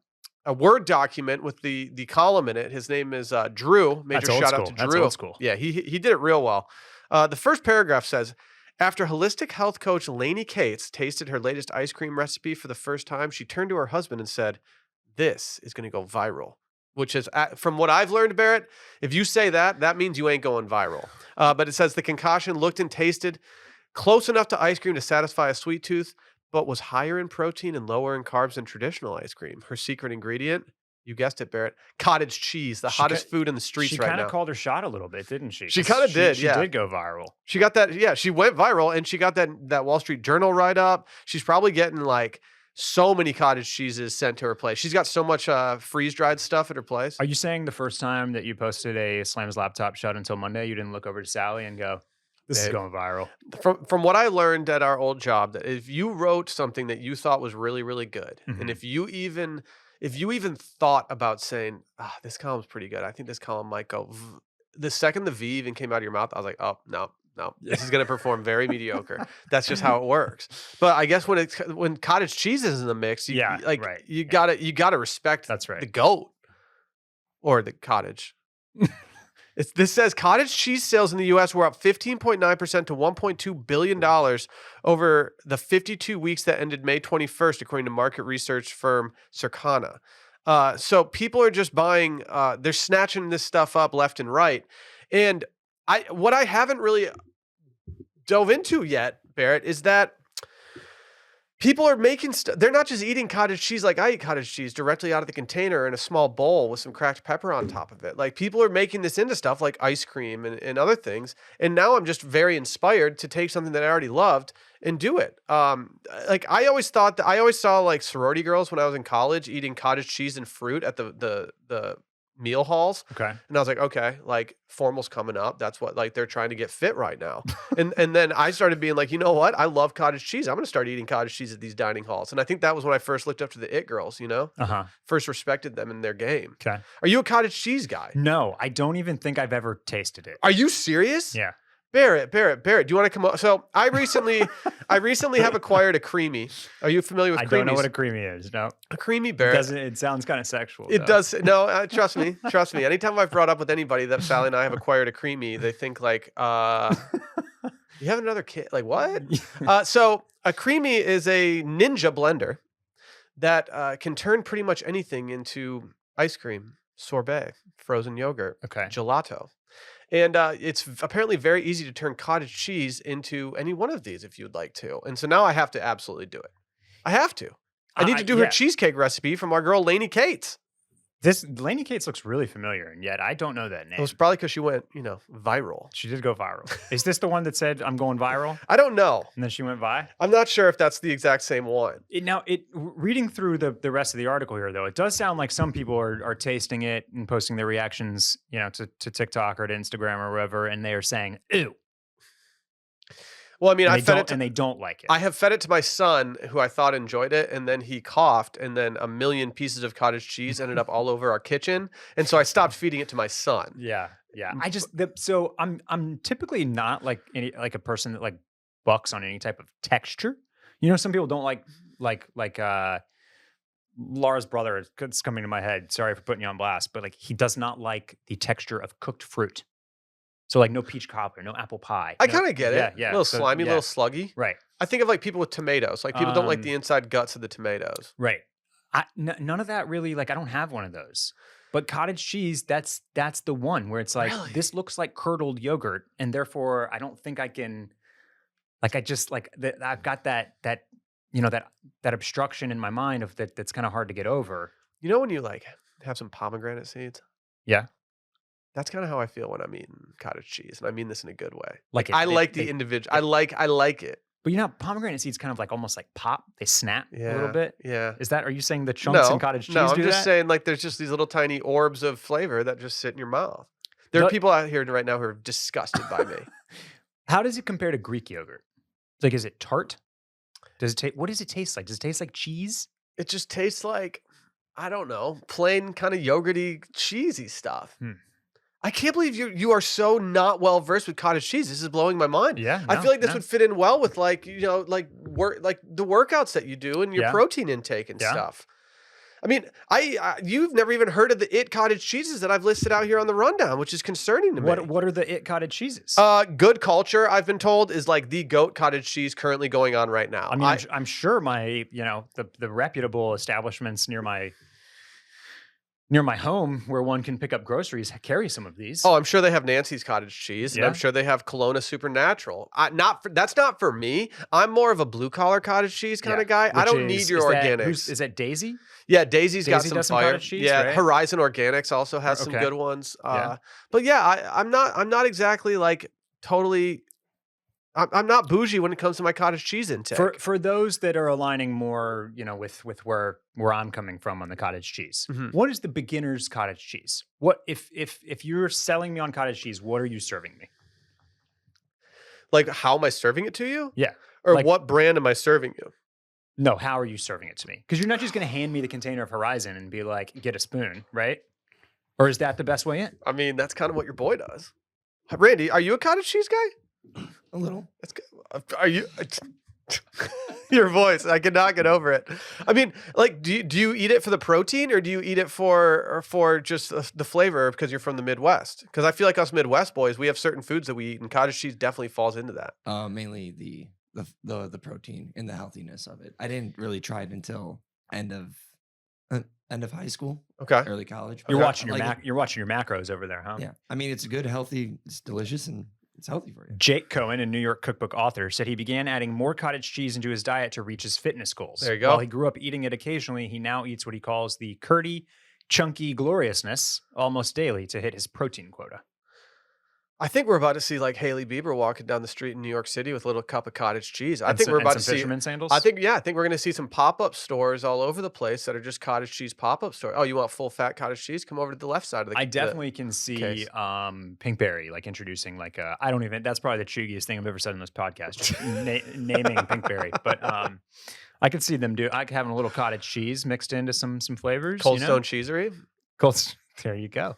Word document with the column in it. His name is Drew. Major shout out to Drew. That's old school. Yeah, he did it real well. The first paragraph says, after holistic health coach Lainey Cates tasted her latest ice cream recipe for the first time, she turned to her husband and said, this is going to go viral. Which is, from what I've learned, Barrett, if you say that means you ain't going viral. But it says the concoction looked and tasted close enough to ice cream to satisfy a sweet tooth, but was higher in protein and lower in carbs than traditional ice cream. Her secret ingredient, you guessed it, Barrett, cottage cheese, the hottest food in the streets right now. She kind of called her shot a little bit, didn't she? She kind of did, She did go viral. She got that, yeah, she went viral, and she got that Wall Street Journal write-up. She's probably getting like so many cottage cheeses sent to her place. She's got so much freeze-dried stuff at her place. Are you saying the first time that you posted a Slam's laptop shut until Monday, you didn't look over to Sally and go, this is going viral? From what I learned at our old job, that if you wrote something that you thought was really, really good, and if you even thought about saying, this column's pretty good, I think this column might go, the second the V even came out of your mouth, I was like, oh, no, this is going to perform very mediocre. That's just how it works. But I guess when cottage cheese is in the mix, you gotta respect the goat or the cottage. This says cottage cheese sales in the U.S. were up 15.9% to $1.2 billion over the 52 weeks that ended May 21st, according to market research firm Circana. So people are just buying, they're snatching this stuff up left and right. And what I haven't really dove into yet, Barrett, is that people are making they're not just eating cottage cheese like I eat cottage cheese directly out of the container in a small bowl with some cracked pepper on top of it. Like people are making this into stuff like ice cream and other things. And now I'm just very inspired to take something that I already loved and do it. Like I always saw like sorority girls when I was in college eating cottage cheese and fruit at the meal halls. Okay. And I was like, okay, like formal's coming up. That's what like they're trying to get fit right now. and then I started being like, you know what? I love cottage cheese. I'm going to start eating cottage cheese at these dining halls. And I think that was when I first looked up to the it girls, first respected them in their game. Okay. Are you a cottage cheese guy? No, I don't even think I've ever tasted it. Are you serious? Yeah. Barrett, do you want to come up? So I recently have acquired a creamy. Are you familiar with creamies? I don't know what a creamy is. No. A creamy, Barrett. It sounds kind of sexual. It does. No, trust me. Anytime I've brought up with anybody that Sally and I have acquired a creamy, they think like, you have another kid? Like what? So a creamy is a ninja blender that can turn pretty much anything into ice cream, sorbet, frozen yogurt, Okay. gelato. And it's apparently very easy to turn cottage cheese into any one of these if you'd like to. And so now I have to absolutely do it. I have to. I need to do her yeah. cheesecake recipe from our girl Lainey Cates. This Lainey Cates looks really familiar, and yet I don't know that name. It was probably because she went, viral. She did go viral. Is this the one that said, I'm going viral? I don't know. And then she went vi? I'm not sure if that's the exact same one. Reading through the rest of the article here, though, it does sound like some people are tasting it and posting their reactions, to TikTok or to Instagram or wherever, and they are saying, ew. Well, I mean, and they don't like it. I have fed it to my son, who I thought enjoyed it, and then he coughed, and then a million pieces of cottage cheese ended up all over our kitchen, and so I stopped feeding it to my son. Yeah. So I'm typically not like a person that like bucks on any type of texture. Some people don't like Laura's brother. It's coming to my head. Sorry for putting you on blast, but like he does not like the texture of cooked fruit. So like no peach cobbler, no apple pie. I kind of get it. Yeah. A little slimy, a little sluggy. Right. I think of like people with tomatoes. Like people don't like the inside guts of the tomatoes. Right. None of that really, like I don't have one of those. But cottage cheese, that's the one where it's like, Really? This looks like curdled yogurt. And therefore I don't think I can, like I just like, I've got that obstruction in my mind of that's kind of hard to get over. You know when you like have some pomegranate seeds? Yeah. That's kind of how I feel when I'm eating cottage cheese, and I mean this in a good way. Like I like the individual. I like it. But pomegranate seeds kind of like almost like pop. They snap a little bit. Yeah. Are you saying the chunks in cottage cheese No, I'm do just that? saying like there's just these little tiny orbs of flavor that just sit in your mouth. There are people out here right now who are disgusted by me. How does it compare to Greek yogurt? Like, is it tart? What does it taste like? Does it taste like cheese? It just tastes like, I don't know, plain kind of yogurty, cheesy stuff. I can't believe you are so not well versed with cottage cheese. This is blowing my mind. Yeah, I feel like this would fit in well with like the workouts that you do and your protein intake and stuff. I mean, you've never even heard of the cottage cheeses that I've listed out here on the rundown, which is concerning to me. What are the cottage cheeses? Good Culture, I've been told, is like the GOAT cottage cheese currently going on right now. I mean, I'm sure my the reputable establishments near my home where one can pick up groceries carry some of these. Oh, I'm sure they have Nancy's cottage cheese, and I'm sure they have Kelowna Supernatural. That's not for me. I'm more of a blue collar cottage cheese kind of guy. I don't need your organics. Is that Daisy? Yeah, Daisy's got some fire. Cottage cheese, yeah, right? Horizon Organics also has some good ones. But yeah, I'm not exactly like totally. I'm not bougie when it comes to my cottage cheese intake. For those that are aligning more, with where I'm coming from on the cottage cheese. What is the beginner's cottage cheese? What if you're selling me on cottage cheese, what are you serving me? Like, how am I serving it to you? Yeah. Or like, what brand am I serving you? No, how are you serving it to me? Because you're not just going to hand me the container of Horizon and be like, get a spoon, right? Or is that the best way in? I mean, that's kind of what your boy does. Randy, are you a cottage cheese guy? A little. That's good. Are you? Your voice, I cannot get over it. I mean, like, do you eat it for the protein, or do you eat it for just the flavor because you're from the Midwest? Because I feel like us Midwest boys, we have certain foods that we eat, and cottage cheese definitely falls into that. Mainly the protein and the healthiness of it. I didn't really try it until end of high school. Okay. Early college. You're watching you're watching your macros over there, huh? Yeah. I mean, it's good, healthy, it's delicious, and it's healthy for you. Jake Cohen, a New York cookbook author, said he began adding more cottage cheese into his diet to reach his fitness goals. There you go. While he grew up eating it occasionally, he now eats what he calls the curdy, chunky gloriousness almost daily to hit his protein quota. I think we're about to see like Hailey Bieber walking down the street in New York City with a little cup of cottage cheese. I think we're about to see fisherman sandals. I think we're going to see some pop-up stores all over the place that are just cottage cheese pop-up stores. Oh, you want full fat cottage cheese? Come over to the left side of the. I definitely can see Pinkberry like introducing like I don't even. That's probably the chuggiest thing I've ever said in this podcast. Just naming Pinkberry, but I could see them having a little cottage cheese mixed into some flavors. Cold Stone Cheesery. There you go.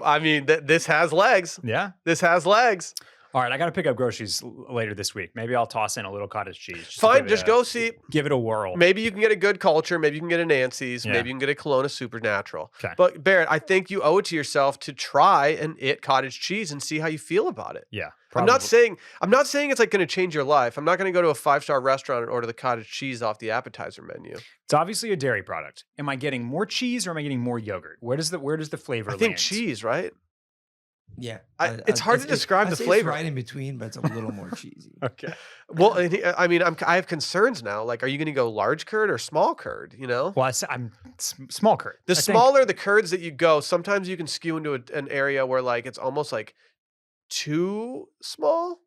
I mean, this has legs. Yeah. This has legs. All right, I got to pick up groceries later this week. Maybe I'll toss in a little cottage cheese. Just to Fine, give it just a- go see. Give it a whirl. Maybe you can get a Good Culture. Maybe you can get a Nancy's. Yeah. Maybe you can get a Kelowna Supernatural. Okay. But Barrett, I think you owe it to yourself to try an It cottage cheese and see how you feel about it. Yeah. I'm not saying it's like going to change your life. I'm not going to go to a 5-star restaurant and order the cottage cheese off the appetizer menu. It's obviously a dairy product. Am I getting more cheese or am I getting more yogurt? Where does the flavor I think land? cheese, right? Yeah, It's hard to describe the I'd say flavor. It's right in between, but it's a little more cheesy. Okay. Well, I mean, I have concerns now. Like, are you going to go large curd or small curd? You know, Well, I'm small curd. the I think. smaller the curds that you go, sometimes you can skew into an area where like it's almost like too small.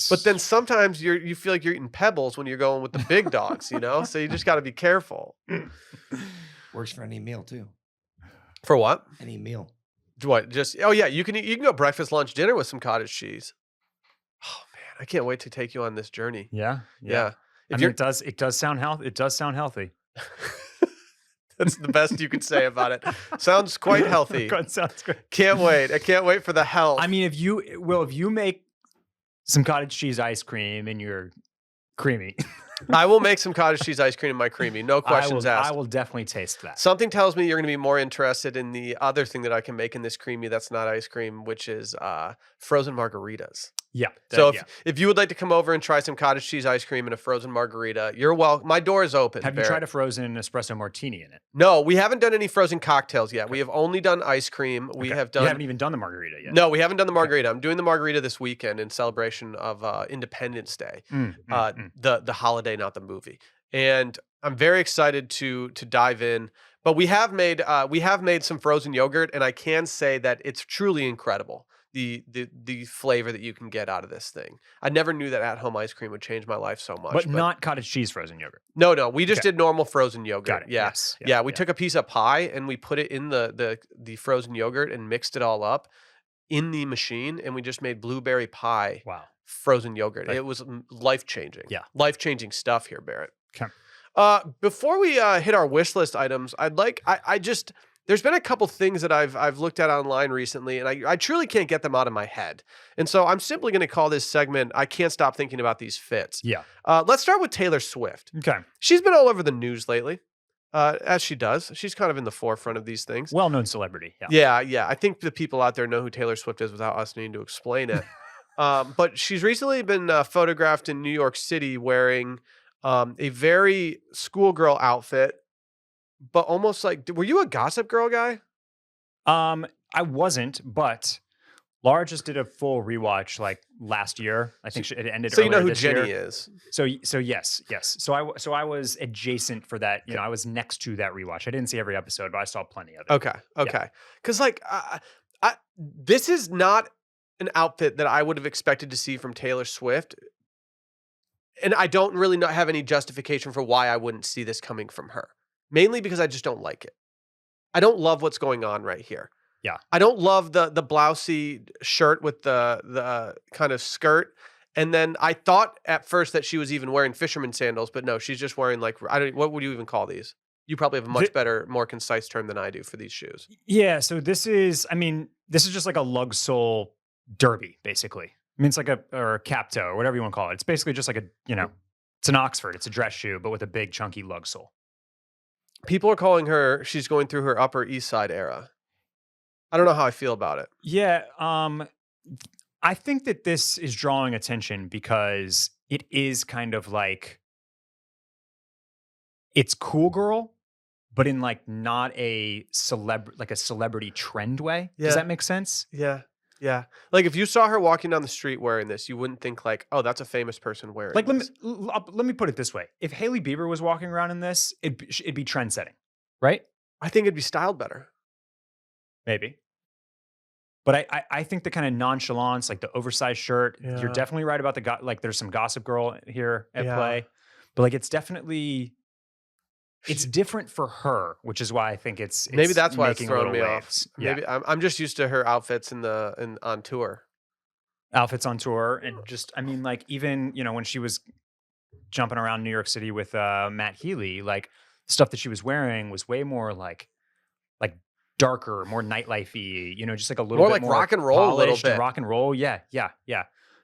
But then sometimes you feel like you're eating pebbles when you're going with the big dogs. You know, so you just got to be careful. Works for any meal too. For what? Any meal. What? You can go breakfast, lunch, dinner with some cottage cheese. Oh man, I can't wait to take you on this journey. Yeah. Yeah. I mean, it does sound healthy. It does sound healthy. That's the best you can say about it. Sounds quite healthy. Sounds great. Can't wait. I can't wait for the health. I mean, if you make some cottage cheese ice cream and you're creamy, I will make some cottage cheese ice cream in my creamy. No questions asked. I will definitely taste that. Something tells me you're going to be more interested in the other thing that I can make in this creamy that's not ice cream, which is frozen margaritas. Yeah. So if you would like to come over and try some cottage cheese ice cream and a frozen margarita, you're welcome. My door is open. Have you tried a frozen espresso martini in it? No, we haven't done any frozen cocktails yet. We have only done ice cream. We have done. You haven't even done the margarita yet. No, we haven't done the margarita. I'm doing the margarita this weekend in celebration of Independence Day, the holiday, not the movie. And I'm very excited to dive in. But we have made some frozen yogurt, and I can say that it's truly incredible. The flavor that you can get out of this thing. I never knew that at home ice cream would change my life so much. But not cottage cheese frozen yogurt. No, we just did normal frozen yogurt. Got it. Yeah. Yes. Yeah, we took a piece of pie and we put it in the frozen yogurt and mixed it all up in the machine, and we just made blueberry pie. Wow. Frozen yogurt. It was life-changing. Yeah. Life-changing stuff here, Barrett. Okay. Before we hit our wish list items, there's been a couple things that I've looked at online recently, and I truly can't get them out of my head. And so I'm simply going to call this segment, I Can't Stop Thinking About These Fits. Yeah. Let's start with Taylor Swift. Okay. She's been all over the news lately, as she does. She's kind of in the forefront of these things. Well-known celebrity. Yeah. Yeah. I think the people out there know who Taylor Swift is without us needing to explain it. But she's recently been photographed in New York City wearing a very schoolgirl outfit, but almost like, were you a Gossip Girl guy? I wasn't, but Laura just did a full rewatch like last year. I think it ended. So you know earlier who this Jenny year. is. So yes. So I was adjacent for that. You know, I was next to that rewatch. I didn't see every episode, but I saw plenty of it. Okay. Because like, this is not an outfit that I would have expected to see from Taylor Swift. And I don't really have any justification for why I wouldn't see this coming from her. Mainly because I just don't like it. I don't love what's going on right here. Yeah. I don't love the blousy shirt with the kind of skirt. And then I thought at first that she was even wearing fisherman sandals, but no, she's just wearing like, what would you even call these? You probably have a much better, more concise term than I do for these shoes. Yeah. So this is just like a lug sole derby, basically. I mean, it's like or a cap toe or whatever you want to call it. It's basically just like it's an Oxford. It's a dress shoe, but with a big chunky lug sole. People are calling her, she's going through her Upper East Side era. I don't know how I feel about it. Yeah. I think that this is drawing attention because it is kind of like, it's cool girl, but in like not a celebrity trend way. Yeah. Does that make sense? Yeah. Yeah. Like if you saw her walking down the street wearing this, you wouldn't think like, oh, that's a famous person wearing Like this. let me put it this way: if Hailey Bieber was walking around in this, it'd be trend setting, right? I think it'd be styled better. Maybe. But I think the kind of nonchalance, like the oversized shirt, you're definitely right about like there's some Gossip Girl here at play, but like it's definitely. It's different for her, which is why I think it's maybe that's why it's making throwing me waves. off. Maybe I'm just used to her outfits on tour. Outfits on tour, and just like even when she was jumping around New York City with Matt Healy, like stuff that she was wearing was way more like darker, more nightlifey. Just like a little More bit like more rock and roll, a little polished and bit. rock and roll. Yeah.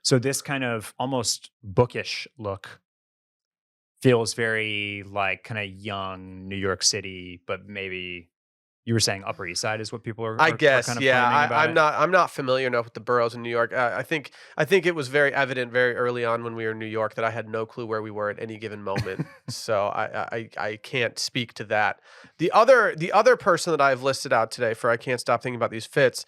So this kind of almost bookish look feels very like kind of young New York City, but maybe you were saying Upper East Side is what people are I are guess, kind of yeah. claiming about it. I'm not familiar enough with the boroughs in New York. I think it was very evident very early on when we were in New York that I had no clue where we were at any given moment. So I can't speak to that. The other person that I've listed out today for I can't stop thinking about these fits.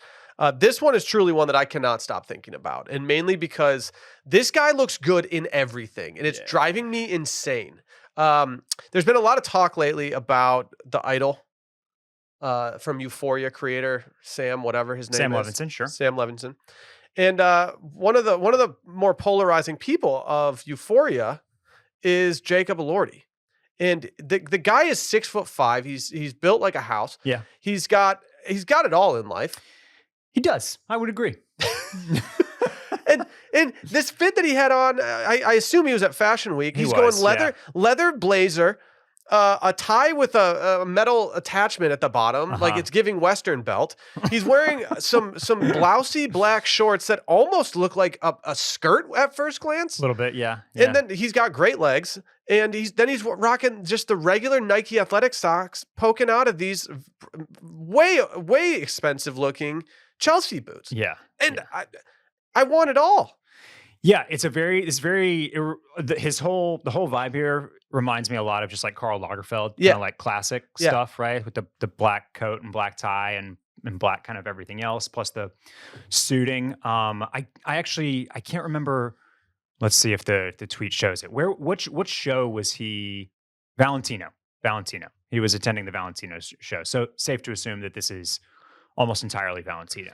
This one is truly one that I cannot stop thinking about, and mainly because this guy looks good in everything, and it's driving me insane. There's been a lot of talk lately about the Idol. From Euphoria creator Sam, whatever his name Sam is, Levinson, sure. Sam Levinson, and one of the more polarizing people of Euphoria is Jacob Elordi, and the guy is 6'5". He's built like a house. Yeah, He's got it all in life, he does. I would agree. and this fit that he had on, I assume he was at Fashion Week. He's going leather blazer. A tie with a metal attachment at the bottom, like it's giving Western belt. He's wearing some blousy black shorts that almost look like a skirt at first glance. A little bit, yeah. And then he's got great legs, and he's rocking just the regular Nike athletic socks poking out of these way expensive looking Chelsea boots. Yeah, and I want it all. Yeah, the whole vibe here reminds me a lot of just like Karl Lagerfeld, kind of like classic stuff, right? With the black coat and black tie and black kind of everything else, plus the suiting. I can't remember. Let's see if the tweet shows it. What show was he? Valentino. He was attending the Valentino show. So safe to assume that this is almost entirely Valentino.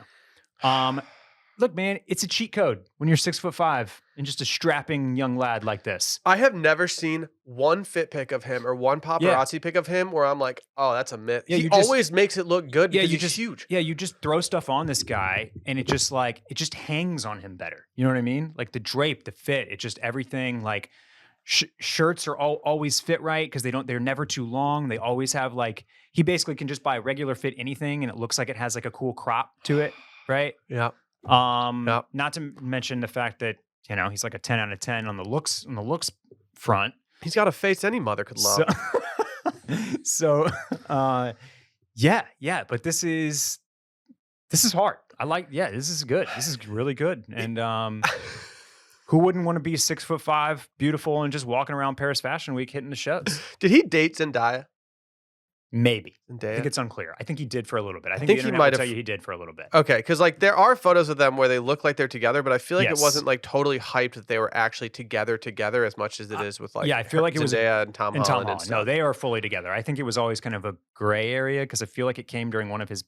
Look, man, it's a cheat code when you're 6'5" and just a strapping young lad like this. I have never seen one fit pic of him or one paparazzi pic of him where I'm like, oh, that's a myth. Yeah, he always makes it look good because he's huge. Yeah, you just throw stuff on this guy and it just hangs on him better. You know what I mean? Like the drape, the fit, it just everything like shirts are always fit right because they're never too long. They always have like, he basically can just buy regular fit anything and it looks like it has like a cool crop to it, right? Yeah. Not to mention the fact that, he's like a 10 out of 10 on the looks front. He's got a face any mother could love. Yeah, but this is hard. This is good. This is really good. And who wouldn't want to be 6'5", beautiful, and just walking around Paris Fashion Week hitting the shows? Did he date Zendaya? Maybe. Zendaya? I think it's unclear. I think he did for a little bit. I think the he internet might will tell have. you he did for a little bit. Okay, because like there are photos of them where they look like they're together, but I feel like it Yes. wasn't like totally hyped that they were actually together as much as it is with like I feel like it was Zendaya and Tom Holland. And stuff. No, they are fully together. I think it was always kind of a gray area because I feel like it came during one of his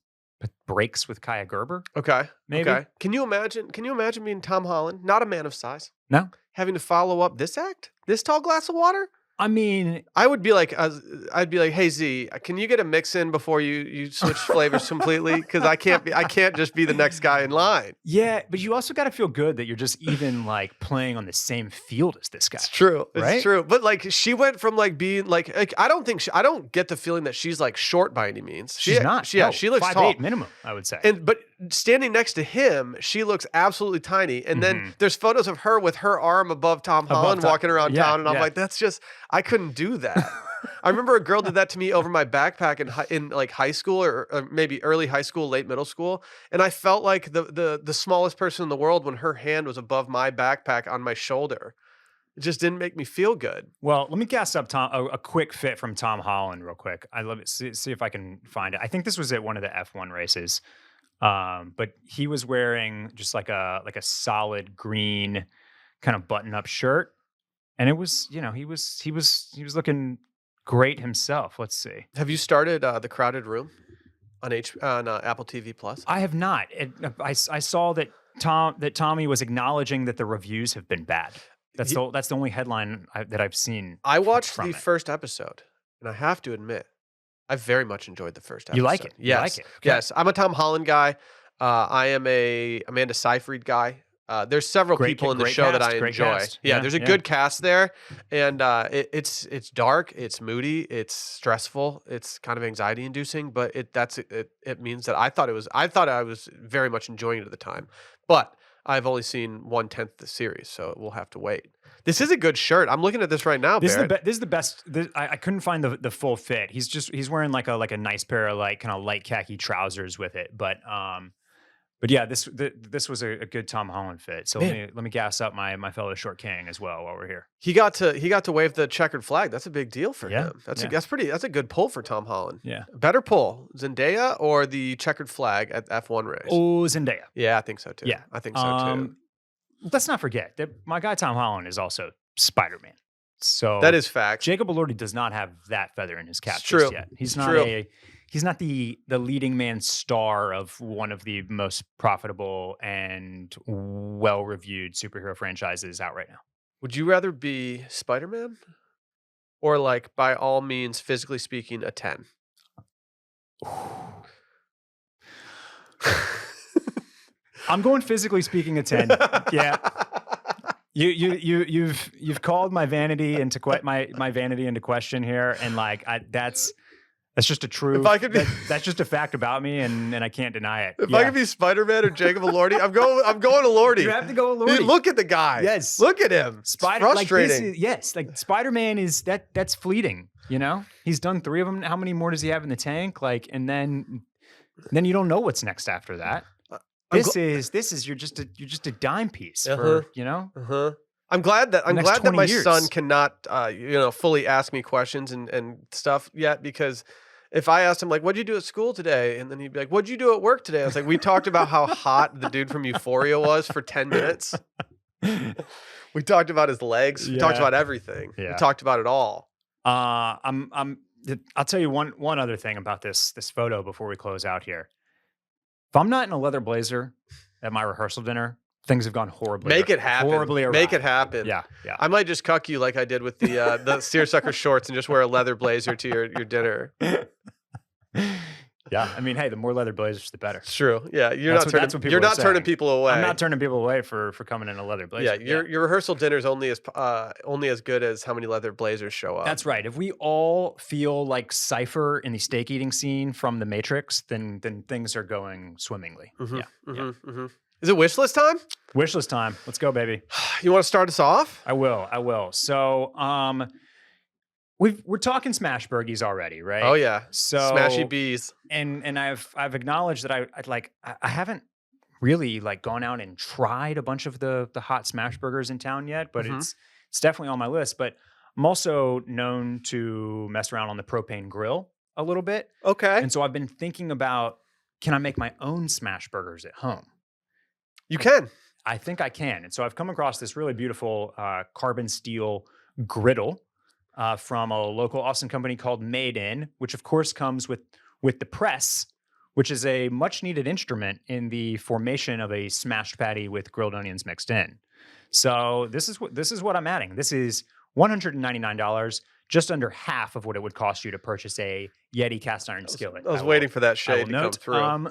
breaks with Kaya Gerber. Okay, maybe. Okay. Can you imagine being Tom Holland, not a man of size, No, having to follow up this act, this tall glass of water? I mean, I would be like, hey Z, can you get a mix in before you switch flavors completely? Because I can't just be the next guy in line. Yeah, but you also got to feel good that you're just even like playing on the same field as this guy. It's true. Right? It's true. But like she went from like being like I don't get the feeling that she's like short by any means. She's not. She looks 5'8" tall minimum, I would say. But standing next to him, she looks absolutely tiny. And then there's photos of her with her arm above Tom Holland walking around town, and I'm like, that's just I couldn't do that. I remember a girl did that to me over my backpack in like high school or maybe early high school, late middle school, and I felt like the smallest person in the world when her hand was above my backpack on my shoulder. It just didn't make me feel good. Well, let me gas up a quick fit from Tom Holland real quick. I love it. See if I can find it. I think this was at one of the F1 races, but he was wearing just like a solid green kind of button-up shirt, and it was he was looking great himself. Let's see. Have you started The Crowded Room on Apple TV Plus? I have not. I saw that Tommy was acknowledging that the reviews have been bad. That's the only headline that I've seen. I watched the first episode, and I have to admit, I very much enjoyed the first episode. You like it? Yes. You like it? Okay. Yes. I'm a Tom Holland guy. I am a Amanda Seyfried guy. There's several people in the show that I enjoy. Yeah, there's a good cast there, and it's dark, it's moody, it's stressful, it's kind of anxiety inducing, but it means that I thought I was very much enjoying it at the time. But I've only seen 1/10 the series, so we'll have to wait. This is a good shirt. I'm looking at this right now, This Barrett. is the best. I couldn't find the full fit. He's wearing like a nice pair of like kind of light khaki trousers with it, but yeah, this was a good Tom Holland fit. So let me gas up my fellow short king as well while we're here. He got to wave the checkered flag. That's a big deal for Yeah, him. That's yeah. a good pull for Tom Holland. Yeah. Better pull, Zendaya or the checkered flag at F1 race? Oh, Zendaya. Yeah, I think so too. Yeah, I think so too. Let's not forget that my guy Tom Holland is also Spider-Man. So That is facts. Jacob Elordi does not have that feather in his cap It's true. just yet. He's It's not true. he's not the leading man star of one of the most profitable and well-reviewed superhero franchises out right now. Would you rather be Spider-Man or like by all means, physically speaking, a 10? I'm going physically speaking a 10. Yeah. You've called my vanity into my vanity into question here, and like that's just a true. If I could be, that's just a fact about me, and I can't deny it. if I could be Spider-Man or Jacob Elordi, I'm going Elordi. You have to go Elordi. Dude, look at the guy. Yes. Look at him. It's frustrating. Like Spider-Man is that's fleeting. You know, he's done 3 of them. How many more does he have in the tank? Like, and then you don't know what's next after that. This is you're just a dime piece for, you know. I'm glad that my years. son cannot fully ask me questions and stuff yet, because if I asked him like, what'd you do at school today? And then he'd be like, what'd you do at work today? I was like, we talked about how hot the dude from Euphoria was for 10 minutes. We talked about his legs. We talked about everything. Yeah. We talked about it all. I'll tell you one other thing about this photo before we close out here. If I'm not in a leather blazer at my rehearsal dinner, things have gone horribly. Make it happen. Horribly awry. Make it happen. Yeah. I might just cuck you like I did with the seersucker shorts and just wear a leather blazer to your dinner. Yeah, I mean, hey, the more leather blazers, the better. It's true. Yeah, you're That's not what people are turning saying. people away. I'm not turning people away for coming in a leather blazer. Yeah, your rehearsal dinner is only as good as how many leather blazers show up. That's right. If we all feel like Cypher in the steak eating scene from The Matrix, then things are going swimmingly. Is it wish list time? Wish list time. Let's go, baby. You want to start us off? I will. So, we're talking Smashburgies already, right? Oh yeah. So Smashy bees. And I've acknowledged that I haven't really like gone out and tried a bunch of the hot smash burgers in town yet, but it's definitely on my list. But I'm also known to mess around on the propane grill a little bit. Okay. And so I've been thinking about, can I make my own smash burgers at home? You can. I think I can. And so I've come across this really beautiful carbon steel griddle from a local Austin company called Made In, which of course comes with the press, which is a much needed instrument in the formation of a smashed patty with grilled onions mixed in. So this is what I'm adding. This is $199, just under half of what it would cost you to purchase a Yeti cast iron skillet. I was waiting for that shade to come through.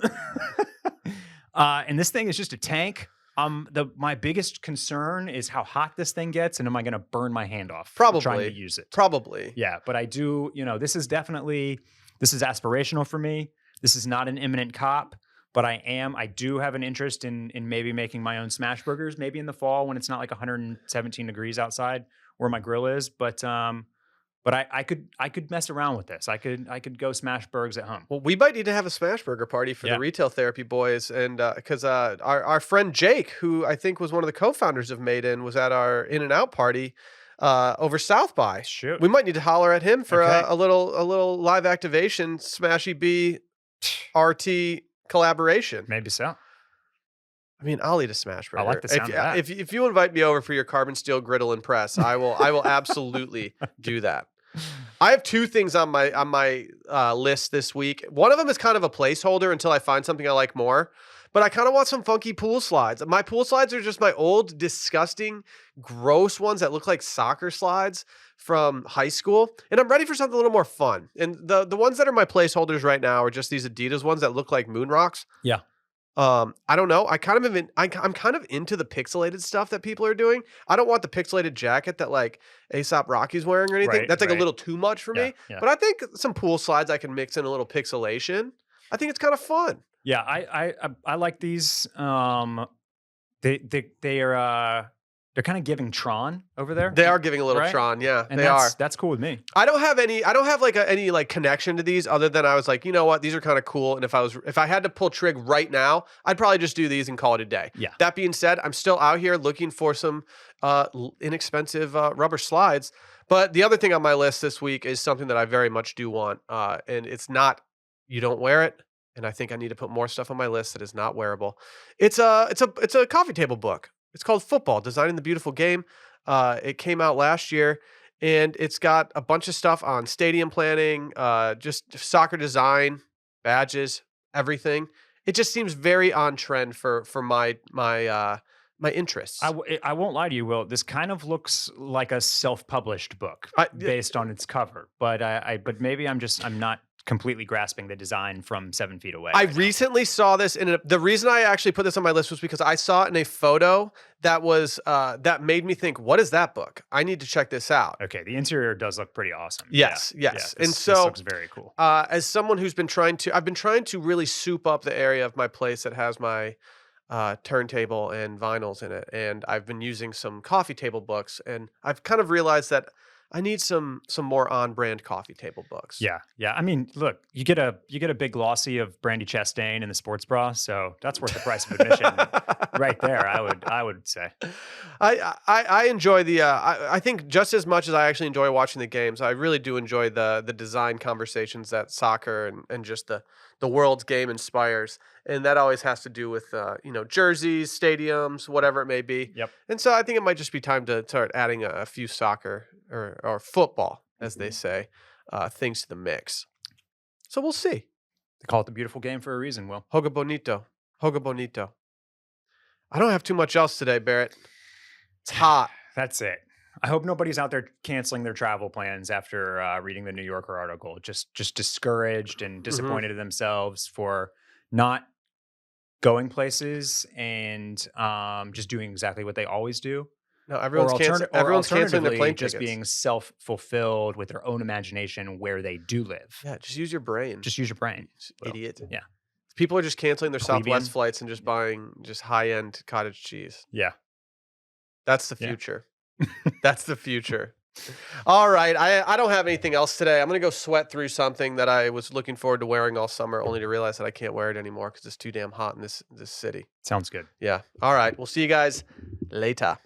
And this thing is just a tank. My biggest concern is how hot this thing gets, and am I going to burn my hand off trying to use it? Probably. Yeah, but I do. This is aspirational for me. This is not an imminent cop, but I do have an interest in maybe making my own smash burgers, maybe in the fall when it's not like 117 degrees outside where my grill is. But I could mess around with this. I could go smash burgers at home. Well, we might need to have a smash burger party for the retail therapy boys, and because our friend Jake, who I think was one of the co-founders of Made In, was at our In-N-Out party over South by. Shoot. We might need to holler at him for a little live activation, Smashy B RT collaboration. Maybe so. I mean, I'll eat a smash burger. I like the sound of that. If you invite me over for your carbon steel griddle and press, I will absolutely do that. I have 2 things on my list this week. One of them is kind of a placeholder until I find something I like more. But I kind of want some funky pool slides. My pool slides are just my old, disgusting, gross ones that look like soccer slides from high school. And I'm ready for something a little more fun. And the ones that are my placeholders right now are just these Adidas ones that look like moon rocks. Yeah. I don't know. I'm kind of into the pixelated stuff that people are doing. I don't want the pixelated jacket that like A$AP Rocky's wearing or anything. Right, That's like a little too much for me. Yeah. But I think some pool slides I can mix in a little pixelation. I think it's kind of fun. Yeah, I like these. They are they're kind of giving Tron over there. They are giving a little Right? Tron, yeah, And they are. that's cool with me. I don't have any like connection to these other than I was like, you know what, these are kind of cool. And if I had to pull trig right now, I'd probably just do these and call it a day. Yeah. That being said, I'm still out here looking for some inexpensive rubber slides. But the other thing on my list this week is something that I very much do want, and it's not. You don't wear it, and I think I need to put more stuff on my list that is not wearable. It's a coffee table book. It's called Football: Designing the Beautiful Game. It came out last year, and it's got a bunch of stuff on stadium planning, just soccer design, badges, everything. It just seems very on trend for my interests. I won't lie to you, Will. This kind of looks like a self-published book based on its cover, but maybe I'm not completely grasping the design from 7 feet away. I recently saw this the reason I actually put this on my list was because I saw it in a photo that was that made me think, what is that book? I need to check this out. Okay, the interior does look pretty awesome. Yes. And so this looks very cool. As someone who's been trying to really soup up the area of my place that has my turntable and vinyls in it, and I've been using some coffee table books, and I've kind of realized that I need some more on-brand coffee table books. Yeah. I mean, look, you get a big glossy of Brandy Chastain in the sports bra, so that's worth the price of admission, right there. I would say. I enjoy the. I think just as much as I actually enjoy watching the games, I really do enjoy the design conversations that soccer and just the world's game inspires, and that always has to do with jerseys, stadiums, whatever it may be. Yep. And so I think it might just be time to start adding a few soccer or football, as they say, things to the mix. So we'll see. They call it the beautiful game for a reason, Will. Hoga bonito. Hoga bonito. I don't have too much else today, Barrett. It's hot. That's it. I hope nobody's out there canceling their travel plans after reading the New Yorker article. Just discouraged and disappointed in themselves for not going places and just doing exactly what they always do. No, everyone's canceling their plane just tickets. being self-fulfilled with their own imagination where they do live. Yeah, just use your brain. Just use your brain. Idiot. Yeah. People are just canceling their Plebeian. Southwest flights and just buying just high-end cottage cheese. Yeah. That's the future. That's the future. All right. I don't have anything else today. I'm going to go sweat through something that I was looking forward to wearing all summer, only to realize that I can't wear it anymore because it's too damn hot in this city. Sounds good. Yeah. All right. We'll see you guys later.